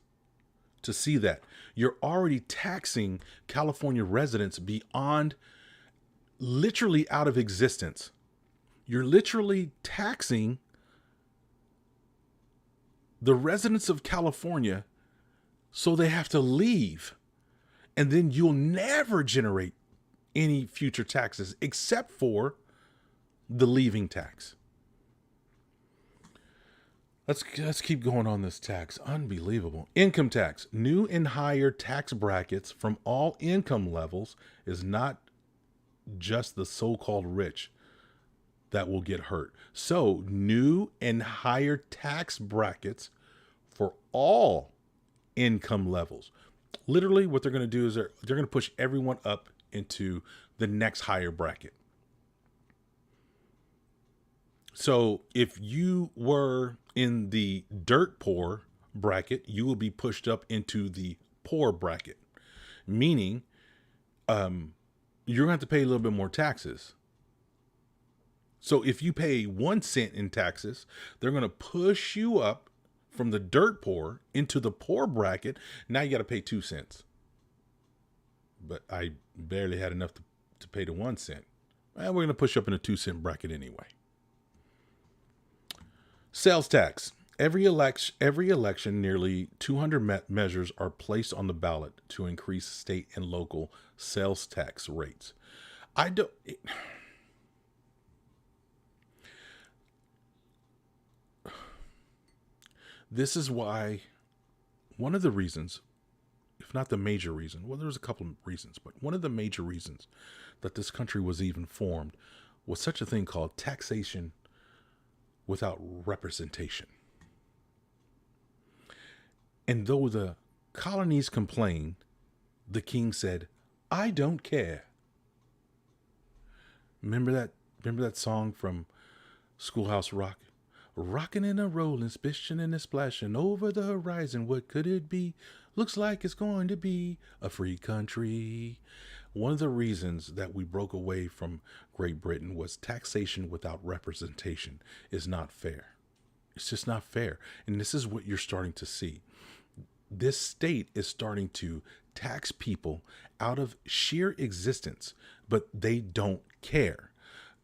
to see that. You're already taxing California residents beyond literally out of existence. You're literally taxing the residents of California so they have to leave. And then you'll never generate any future taxes except for the leaving tax. Let's keep going on this tax. Unbelievable. Income tax. New and higher tax brackets from all income levels is not just the so-called rich that will get hurt. So new and higher tax brackets for all income levels. Literally what they're going to do is they're going to push everyone up into the next higher bracket. So if you were in the dirt poor bracket, you will be pushed up into the poor bracket, meaning you're going to have to pay a little bit more taxes. So if you pay 1 cent in taxes, they're going to push you up from the dirt poor into the poor bracket. Now you got to pay 2 cents. But I barely had enough to pay the 1 cent. Well, we're going to push up in a 2 cent bracket anyway. Sales tax. Every election, nearly 200 measures are placed on the ballot to increase state and local sales tax rates. This is why one of the reasons, if not the major reason, well, there's a couple of reasons, but one of the major reasons that this country was even formed was such a thing called taxation without representation. And though the colonies complained, the king said, I don't care. Remember that song from Schoolhouse Rock? Rocking and a rolling, spishing and a splashing over the horizon. What could it be? Looks like it's going to be a free country. One of the reasons that we broke away from Great Britain was taxation without representation is not fair. It's just not fair. And this is what you're starting to see. This state is starting to tax people out of sheer existence, but they don't care.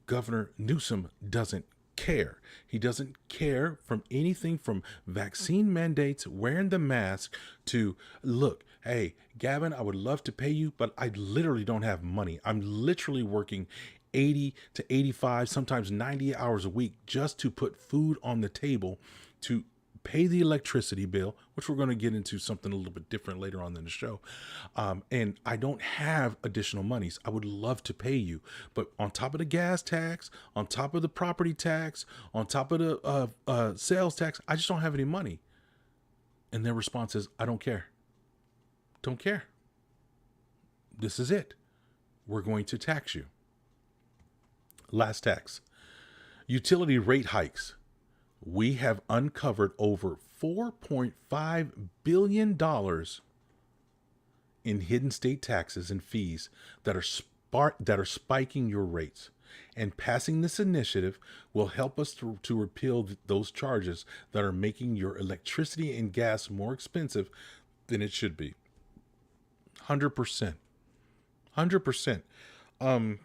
Governor Newsom doesn't care. He doesn't care from anything from vaccine mandates, wearing the mask, to look, hey, Gavin, I would love to pay you, but I literally don't have money. I'm literally working 80 to 85, sometimes 90 hours a week just to put food on the table, to pay the electricity bill, which we're going to get into something a little bit different later on in the show. And I don't have additional monies. I would love to pay you, but on top of the gas tax, on top of the property tax, on top of the sales tax, I just don't have any money. And their response is, I don't care. Don't care. This is it. We're going to tax you. Last tax. Utility rate hikes. We have uncovered over $4.5 billion in hidden state taxes and fees that are spiking your rates. And passing this initiative will help us to repeal those charges that are making your electricity and gas more expensive than it should be. 100%. 100%. And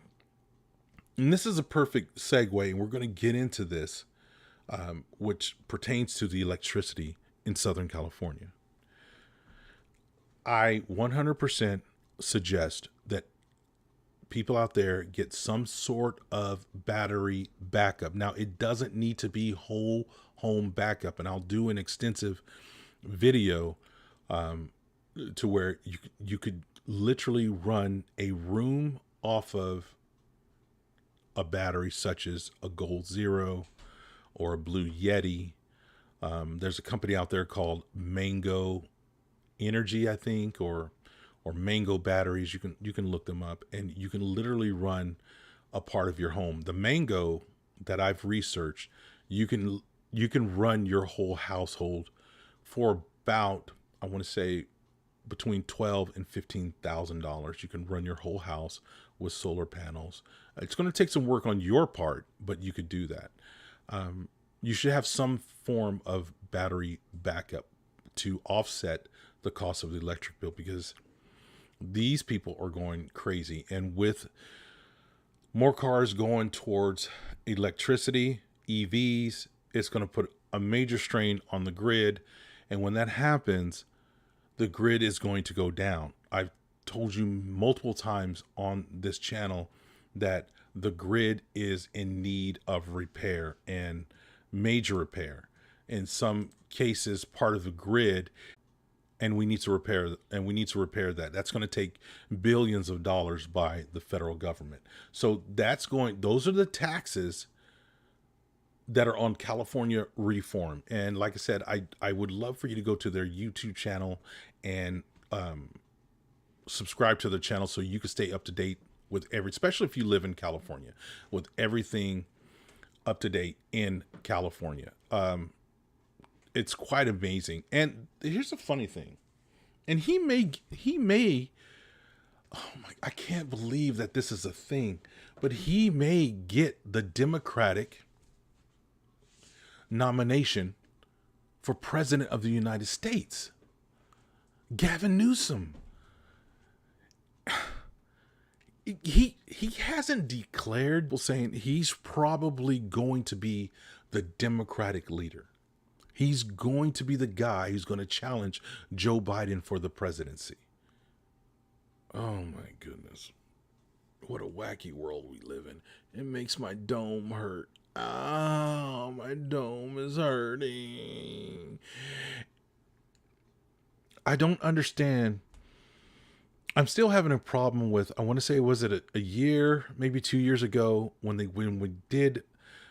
this is a perfect segue, and we're going to get into this. Which pertains to the electricity in Southern California. I 100% suggest that people out there get some sort of battery backup. Now, it doesn't need to be whole home backup, and I'll do an extensive video to where you could literally run a room off of a battery such as a Gold Zero or a Blue Yeti. There's a company out there called Mango Energy, I think, or Mango batteries. You can look them up, and you can literally run a part of your home. The Mango that I've researched, you can run your whole household for about, I want to say, between $12,000 and $15,000. You can run your whole house with solar panels. It's going to take some work on your part, but you could do that. You should have some form of battery backup to offset the cost of the electric bill, because these people are going crazy. And with more cars going towards electricity, EVs, it's going to put a major strain on the grid. And when that happens, the grid is going to go down. I've told you multiple times on this channel that the grid is in need of repair, and major repair. In some cases, part of the grid, and we need to repair that. That's going to take billions of dollars by the federal government. So those are the taxes that are on California Reform. And like I said, I would love for you to go to their YouTube channel and subscribe to their channel so you can stay up to date with especially if you live in California, with everything up to date in California. It's quite amazing. And here's the funny thing. And he may, oh my, I can't believe that this is a thing, but he may get the Democratic nomination for president of the United States. Gavin Newsom. He hasn't declared, saying he's probably going to be the Democratic leader. He's going to be the guy who's going to challenge Joe Biden for the presidency. Oh my goodness. What a wacky world we live in. It makes my dome hurt. Oh, my dome is hurting. I don't understand. I'm still having a problem with, I want to say, was it a year, maybe 2 years ago, when we did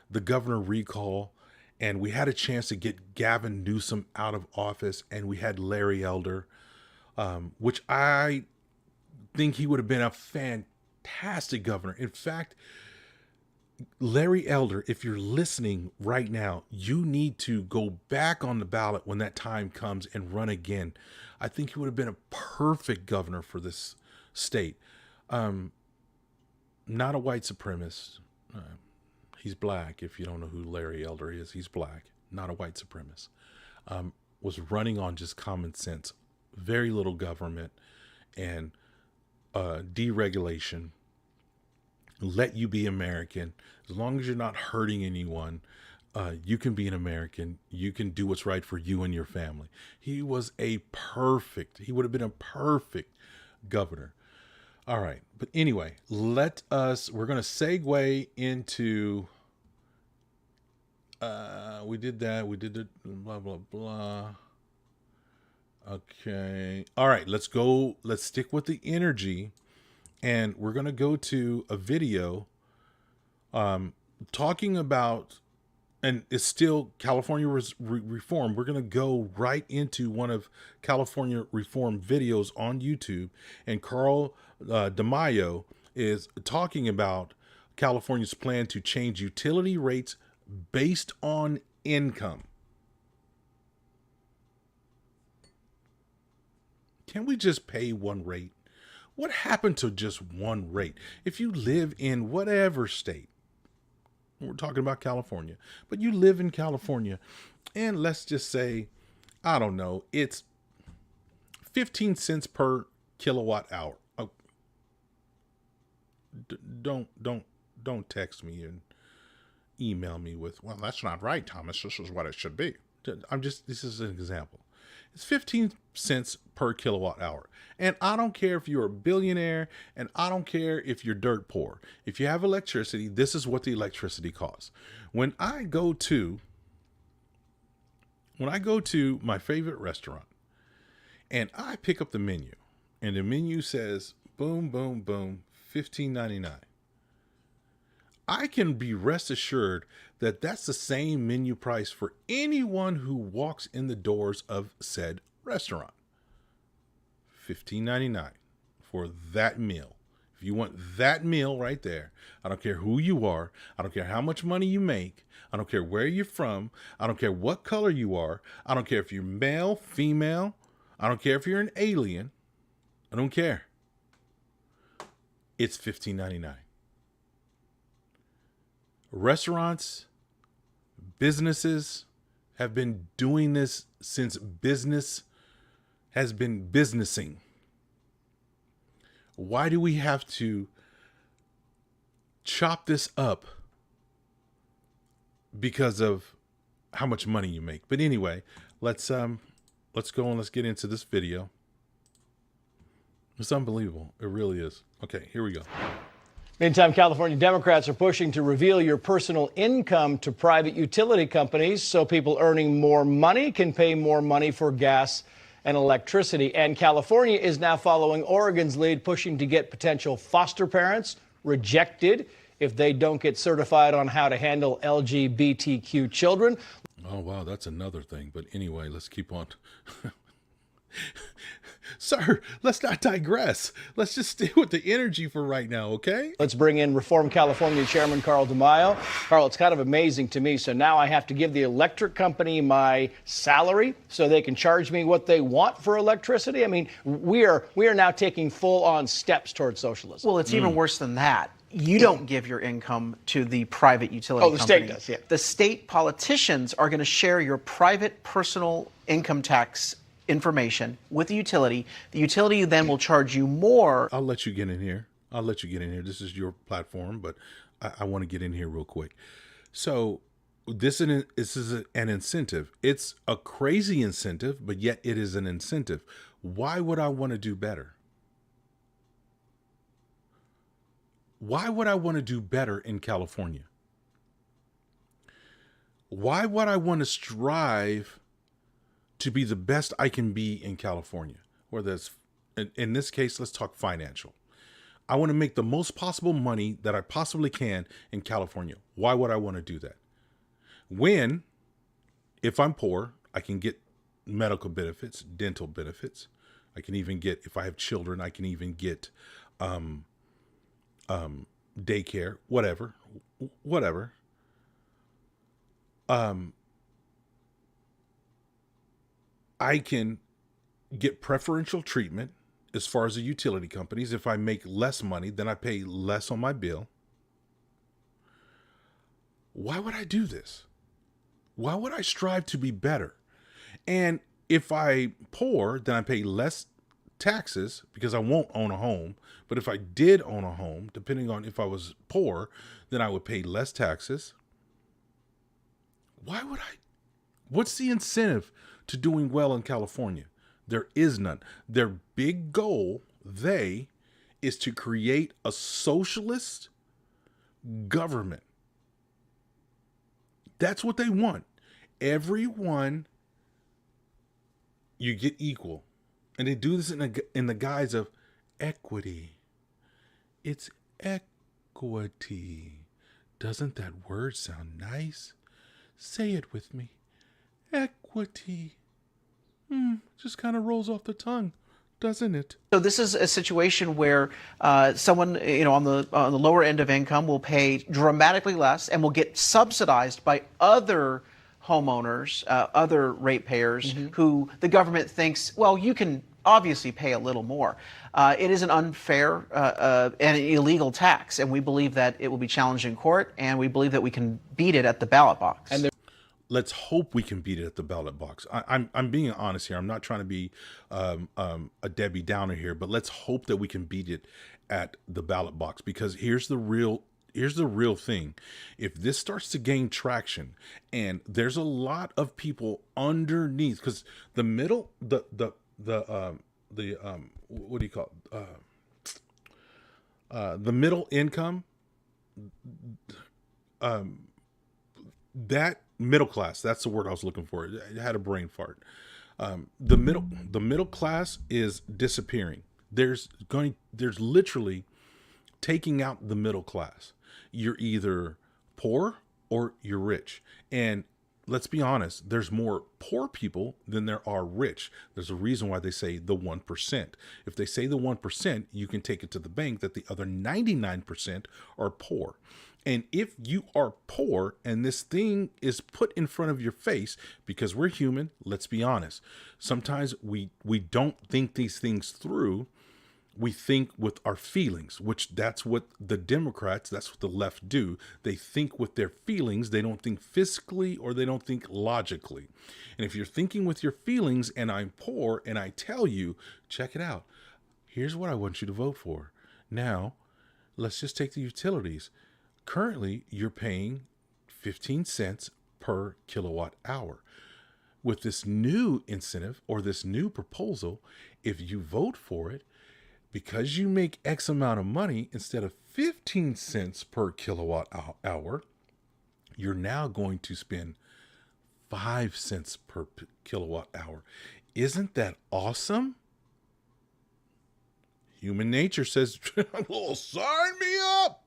the governor recall, and we had a chance to get Gavin Newsom out of office, and we had Larry Elder, which I think he would have been a fantastic governor. In fact, Larry Elder, if you're listening right now, you need to go back on the ballot when that time comes and run again. I think he would have been a perfect governor for this state. Not a white supremacist. He's black. If you don't know who Larry Elder is, he's black. Not a white supremacist. Was running on just common sense. Very little government and deregulation. Let you be American. As long as you're not hurting anyone, you can be an American. You can do what's right for you and your family. He would have been a perfect governor. All right. But anyway, we're going to segue into, we did that. We did it, blah, blah, blah. Okay. All right. Let's go. Let's stick with the energy. And we're going to go to a video talking about, and it's still California Reform. We're going to go right into one of California Reform videos on YouTube. And Carl DeMaio is talking about California's plan to change utility rates based on income. Can we just pay one rate? What happened to just one rate? If you live in whatever state, we're talking about California, but you live in California, and let's just say, I don't know, it's 15 cents per kilowatt hour. Oh, don't text me and email me with, well, that's not right, Thomas. This is what it should be. This is an example. It's 15 cents per kilowatt hour. And I don't care if you're a billionaire, and I don't care if you're dirt poor. If you have electricity, this is what the electricity costs. When I go to my favorite restaurant and I pick up the menu, and the menu says, boom, boom, boom, $15.99. I can be rest assured that that's the same menu price for anyone who walks in the doors of said restaurant. $15.99 for that meal. If you want that meal right there, I don't care who you are. I don't care how much money you make. I don't care where you're from. I don't care what color you are. I don't care if you're male, female. I don't care if you're an alien. I don't care. It's $15.99. Restaurants, businesses have been doing this since business has been businessing. Why do we have to chop this up because of how much money you make? But anyway, let's go and let's get into this video. It's unbelievable. It really is. Okay, here we go. Meantime, California Democrats are pushing to reveal your personal income to private utility companies so people earning more money can pay more money for gas and electricity. And California is now following Oregon's lead, pushing to get potential foster parents rejected if they don't get certified on how to handle LGBTQ children. Oh, wow, that's another thing. But anyway, let's keep on. Sir, let's not digress. Let's just stay with the energy for right now, okay? Let's bring in Reform California Chairman Carl DeMaio. Carl, it's kind of amazing to me. So now I have to give the electric company my salary so they can charge me what they want for electricity. I mean, we are now taking full-on steps towards socialism. Well, it's even worse than that. You don't give your income to the private utility company. Oh, the state does, yeah. The state politicians are going to share your private personal income tax information with the utility. The utility then will charge you more. I'll let you get in here. This is your platform, but I want to get in here real quick. So this is an incentive. It's a crazy incentive, but yet it is an incentive. Why would I want to do better? Why would I want to do better in California? Why would I want to strive to be the best I can be in California? Whether it's, in this case, let's talk financial. I want to make the most possible money that I possibly can in California. Why would I want to do that? When, if I'm poor, I can get medical benefits, dental benefits. I can even get, if I have children, I can even get daycare, whatever. I can get preferential treatment as far as the utility companies. If I make less money, then I pay less on my bill. Why would I do this? Why would I strive to be better? And if I'm poor, then I pay less taxes because I won't own a home. But if I did own a home, depending on if I was poor, then I would pay less taxes. Why would I? What's the incentive to doing well in California? There is none. Their big goal, is to create a socialist government. That's what they want. Everyone, you get equal. And they do this in the guise of equity. It's equity. Doesn't that word sound nice? Say it with me. Equity. Just kind of rolls off the tongue, doesn't it? So this is a situation where someone, on the lower end of income will pay dramatically less and will get subsidized by other homeowners, other ratepayers who the government thinks, well, you can obviously pay a little more. It is an unfair and illegal tax, and we believe that it will be challenged in court, and we believe that we can beat it at the ballot box. Let's hope we can beat it at the ballot box. I'm being honest here. I'm not trying to be a Debbie Downer here, but let's hope that we can beat it at the ballot box, because here's the real thing. If this starts to gain traction, and there's a lot of people underneath, because the middle, the what do you call it? The middle income, that middle class, that's the word I was looking for. I had a brain fart. The middle class is disappearing. There's literally taking out the middle class. You're either poor or you're rich. And let's be honest, there's more poor people than there are rich. There's a reason why they say the 1%. If they say the 1%, you can take it to the bank that the other 99% are poor. And if you are poor and this thing is put in front of your face, because we're human, let's be honest, sometimes we don't think these things through. We think with our feelings, which that's what the Democrats, that's what the left do. They think with their feelings. They don't think physically, or they don't think logically. And if you're thinking with your feelings and I'm poor and I tell you, check it out, here's what I want you to vote for. Now, let's just take the utilities. Currently, you're paying 15 cents per kilowatt hour. With this new incentive or this new proposal, if you vote for it, because you make X amount of money, instead of 15 cents per kilowatt hour, you're now going to spend 5 cents per kilowatt hour. Isn't that awesome? Human nature says, well, sign me up.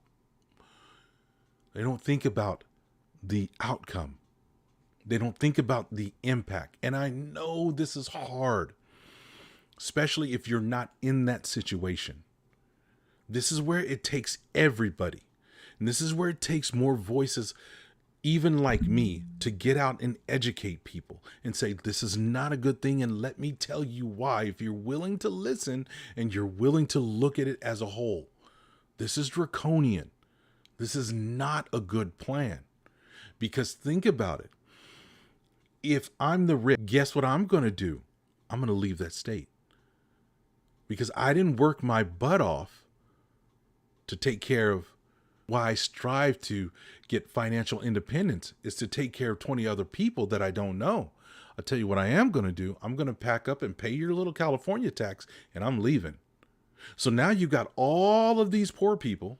They don't think about the outcome. They don't think about the impact. And I know this is hard, especially if you're not in that situation. This is where it takes everybody. And this is where it takes more voices, even like me, to get out and educate people and say, this is not a good thing. And let me tell you why, if you're willing to listen and you're willing to look at it as a whole. This is draconian. This is not a good plan. Because think about it. If I'm the rich, guess what I'm going to do? I'm going to leave that state. Because I didn't work my butt off to take care of why I strive to get financial independence, is to take care of 20 other people that I don't know. I'll tell you what I am going to do. I'm going to pack up and pay your little California tax, and I'm leaving. So now you got all of these poor people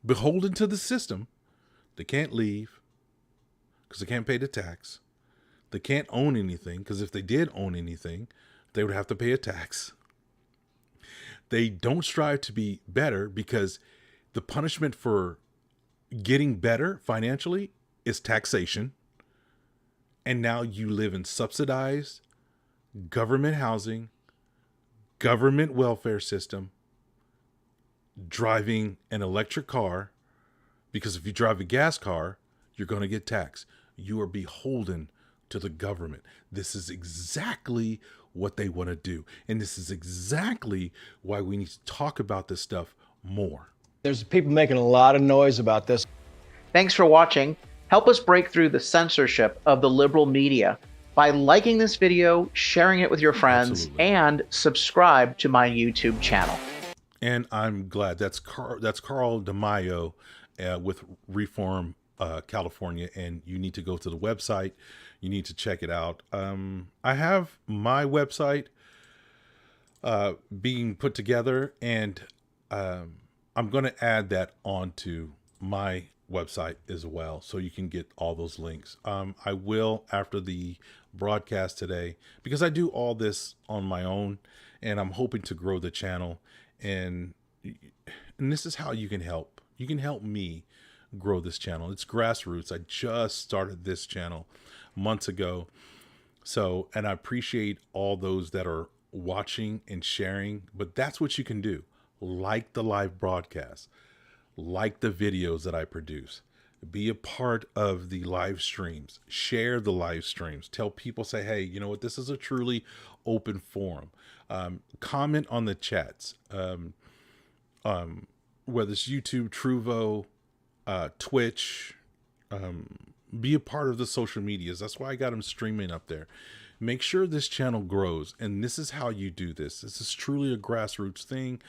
beholden to the system. They can't leave because they can't pay the tax. They can't own anything, because if they did own anything, they would have to pay a tax. They don't strive to be better, because the punishment for getting better financially is taxation. And now you live in subsidized government housing, government welfare system, driving an electric car, because if you drive a gas car, you're going to get taxed. You are beholden to the government. This is exactly what they want to do. And this is exactly why we need to talk about this stuff more. There's people making a lot of noise about this. Thanks for watching. Help us break through the censorship of the liberal media by liking this video, sharing it with your friends, Absolutely. and subscribe to my YouTube channel. And I'm glad that's Carl DeMaio with Reform California, and you need to go to the website. You need to check it out. I have my website being put together, and I'm going to add that onto my website as well, so you can get all those links. I will, after the broadcast today, because I do all this on my own, and I'm hoping to grow the channel, and this is how you can help. You can help me grow this channel. It's grassroots. I just started this channel months ago. So, and I appreciate all those that are watching and sharing, but that's what you can do. Like the live broadcast, like the videos that I produce, be a part of the live streams, share the live streams, tell people, say, hey, you know what, this is a truly open forum. Comment on the chats, whether it's YouTube, Truvo, Twitch, be a part of the social medias. That's why I got them streaming up there. Make sure this channel grows. And this is how you do this. This is truly a grassroots thing,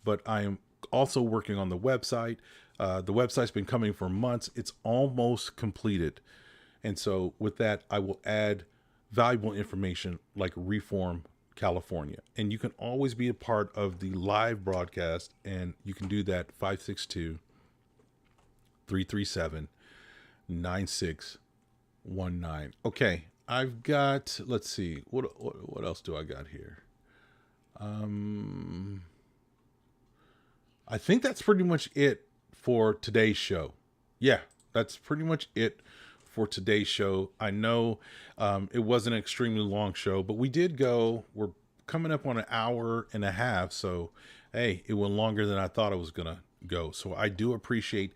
but I am also working on the website. The website's been coming for months. It's almost completed. And so with that, I will add valuable information like Reform California. And you can always be a part of the live broadcast, and you can do that 562-337-9619. Okay, I've got, let's see, what else do I got here? I think that's pretty much it for today's show. Yeah, that's pretty much it for today's show. I know it wasn't an extremely long show, but we're coming up on an hour and a half. So, hey, it went longer than I thought it was going to go. So I do appreciate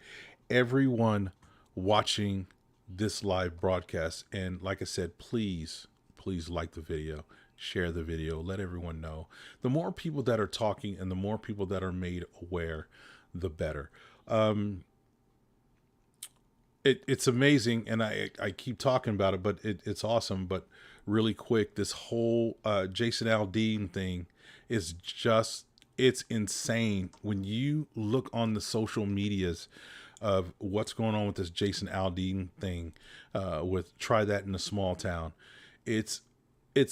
everyone watching this live broadcast. And like I said, please like the video, share the video, let everyone know. The more people that are talking and the more people that are made aware, the better. It's amazing, and I keep talking about it, but it's awesome. But really quick, this whole Jason Aldean thing is it's insane. When you look on the social medias of what's going on with this Jason Aldean thing, with Try That in a Small Town, it's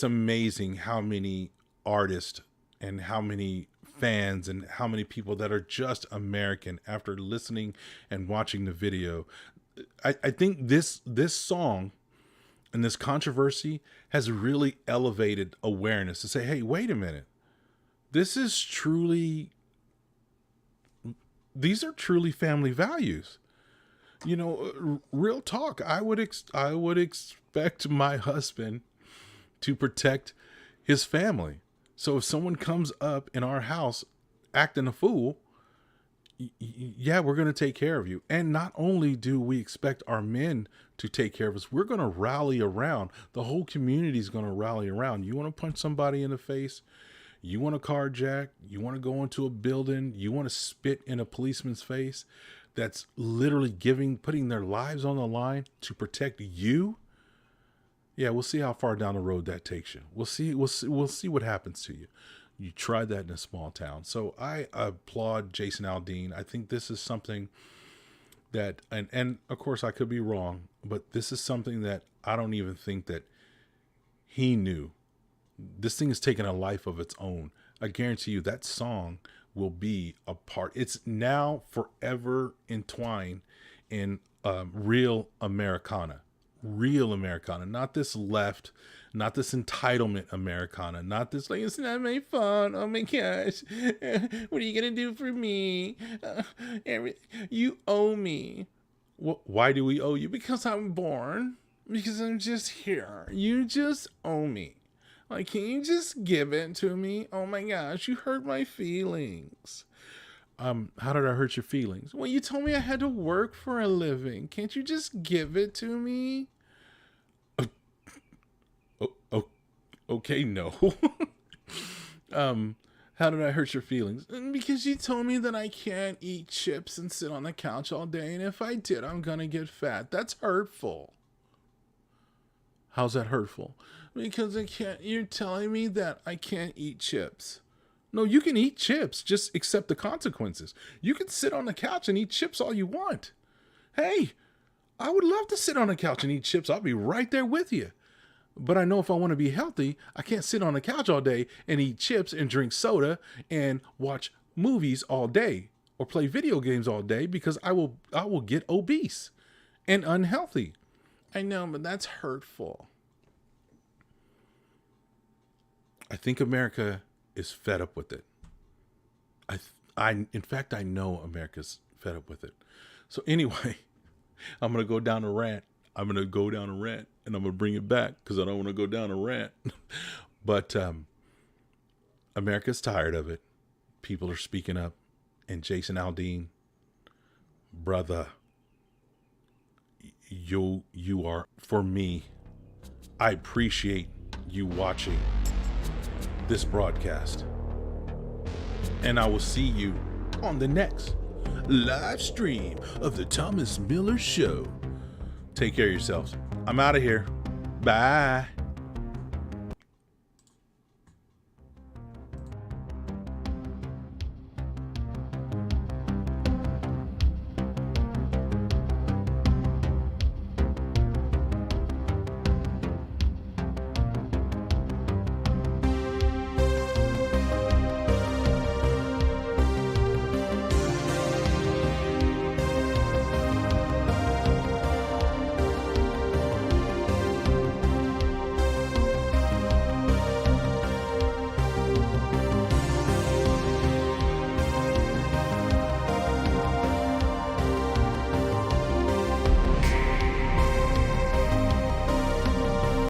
amazing how many artists and how many fans and how many people that are just American after listening and watching the video. I think this song and this controversy has really elevated awareness to say, hey, wait a minute. These are truly family values. You know, real talk. I would expect my husband to protect his family. So if someone comes up in our house acting a fool, yeah, we're going to take care of you. And not only do we expect our men to take care of us, we're going to rally around. The whole community is going to rally around. You want to punch somebody in the face? You want to carjack? You want to go into a building? You want to spit in a policeman's face that's literally putting their lives on the line to protect you? Yeah, we'll see how far down the road that takes you. We'll see what happens to you. You tried that in a small town. So I applaud Jason Aldean. I think this is something that, and of course I could be wrong, but this is something that I don't even think that he knew. This thing is taking a life of its own. I guarantee you that song will be a part. It's now forever entwined in real Americana. Real Americana, not this left, not this entitlement Americana, not this like, it's not my fault, oh my gosh, what are you gonna do for me, you owe me. Why do we owe you? Because I'm born, because I'm just here, you just owe me. Like, can you just give it to me? Oh my gosh, you hurt my feelings. How did I hurt your feelings? Well, you told me I had to work for a living. Can't you just give it to me? Okay, no. How did I hurt your feelings? Because you told me that I can't eat chips and sit on the couch all day, and if I did, I'm gonna get fat. That's hurtful. How's that hurtful? Because you're telling me that I can't eat chips. No, you can eat chips, just accept the consequences. You can sit on the couch and eat chips all you want. Hey, I would love to sit on the couch and eat chips. I'll be right there with you. But I know if I want to be healthy, I can't sit on the couch all day and eat chips and drink soda and watch movies all day or play video games all day, because I will get obese and unhealthy. I know, but that's hurtful. I think America is fed up with it. In fact, I know America's fed up with it. So anyway, I'm going to go down a rant. And I'm going to bring it back because I don't want to go down a rant. But America's tired of it. People are speaking up. And Jason Aldean, brother, you are, for me, I appreciate you watching this broadcast. And I will see you on the next live stream of the Thomas Miller Show. Take care of yourselves. I'm out of here. Bye.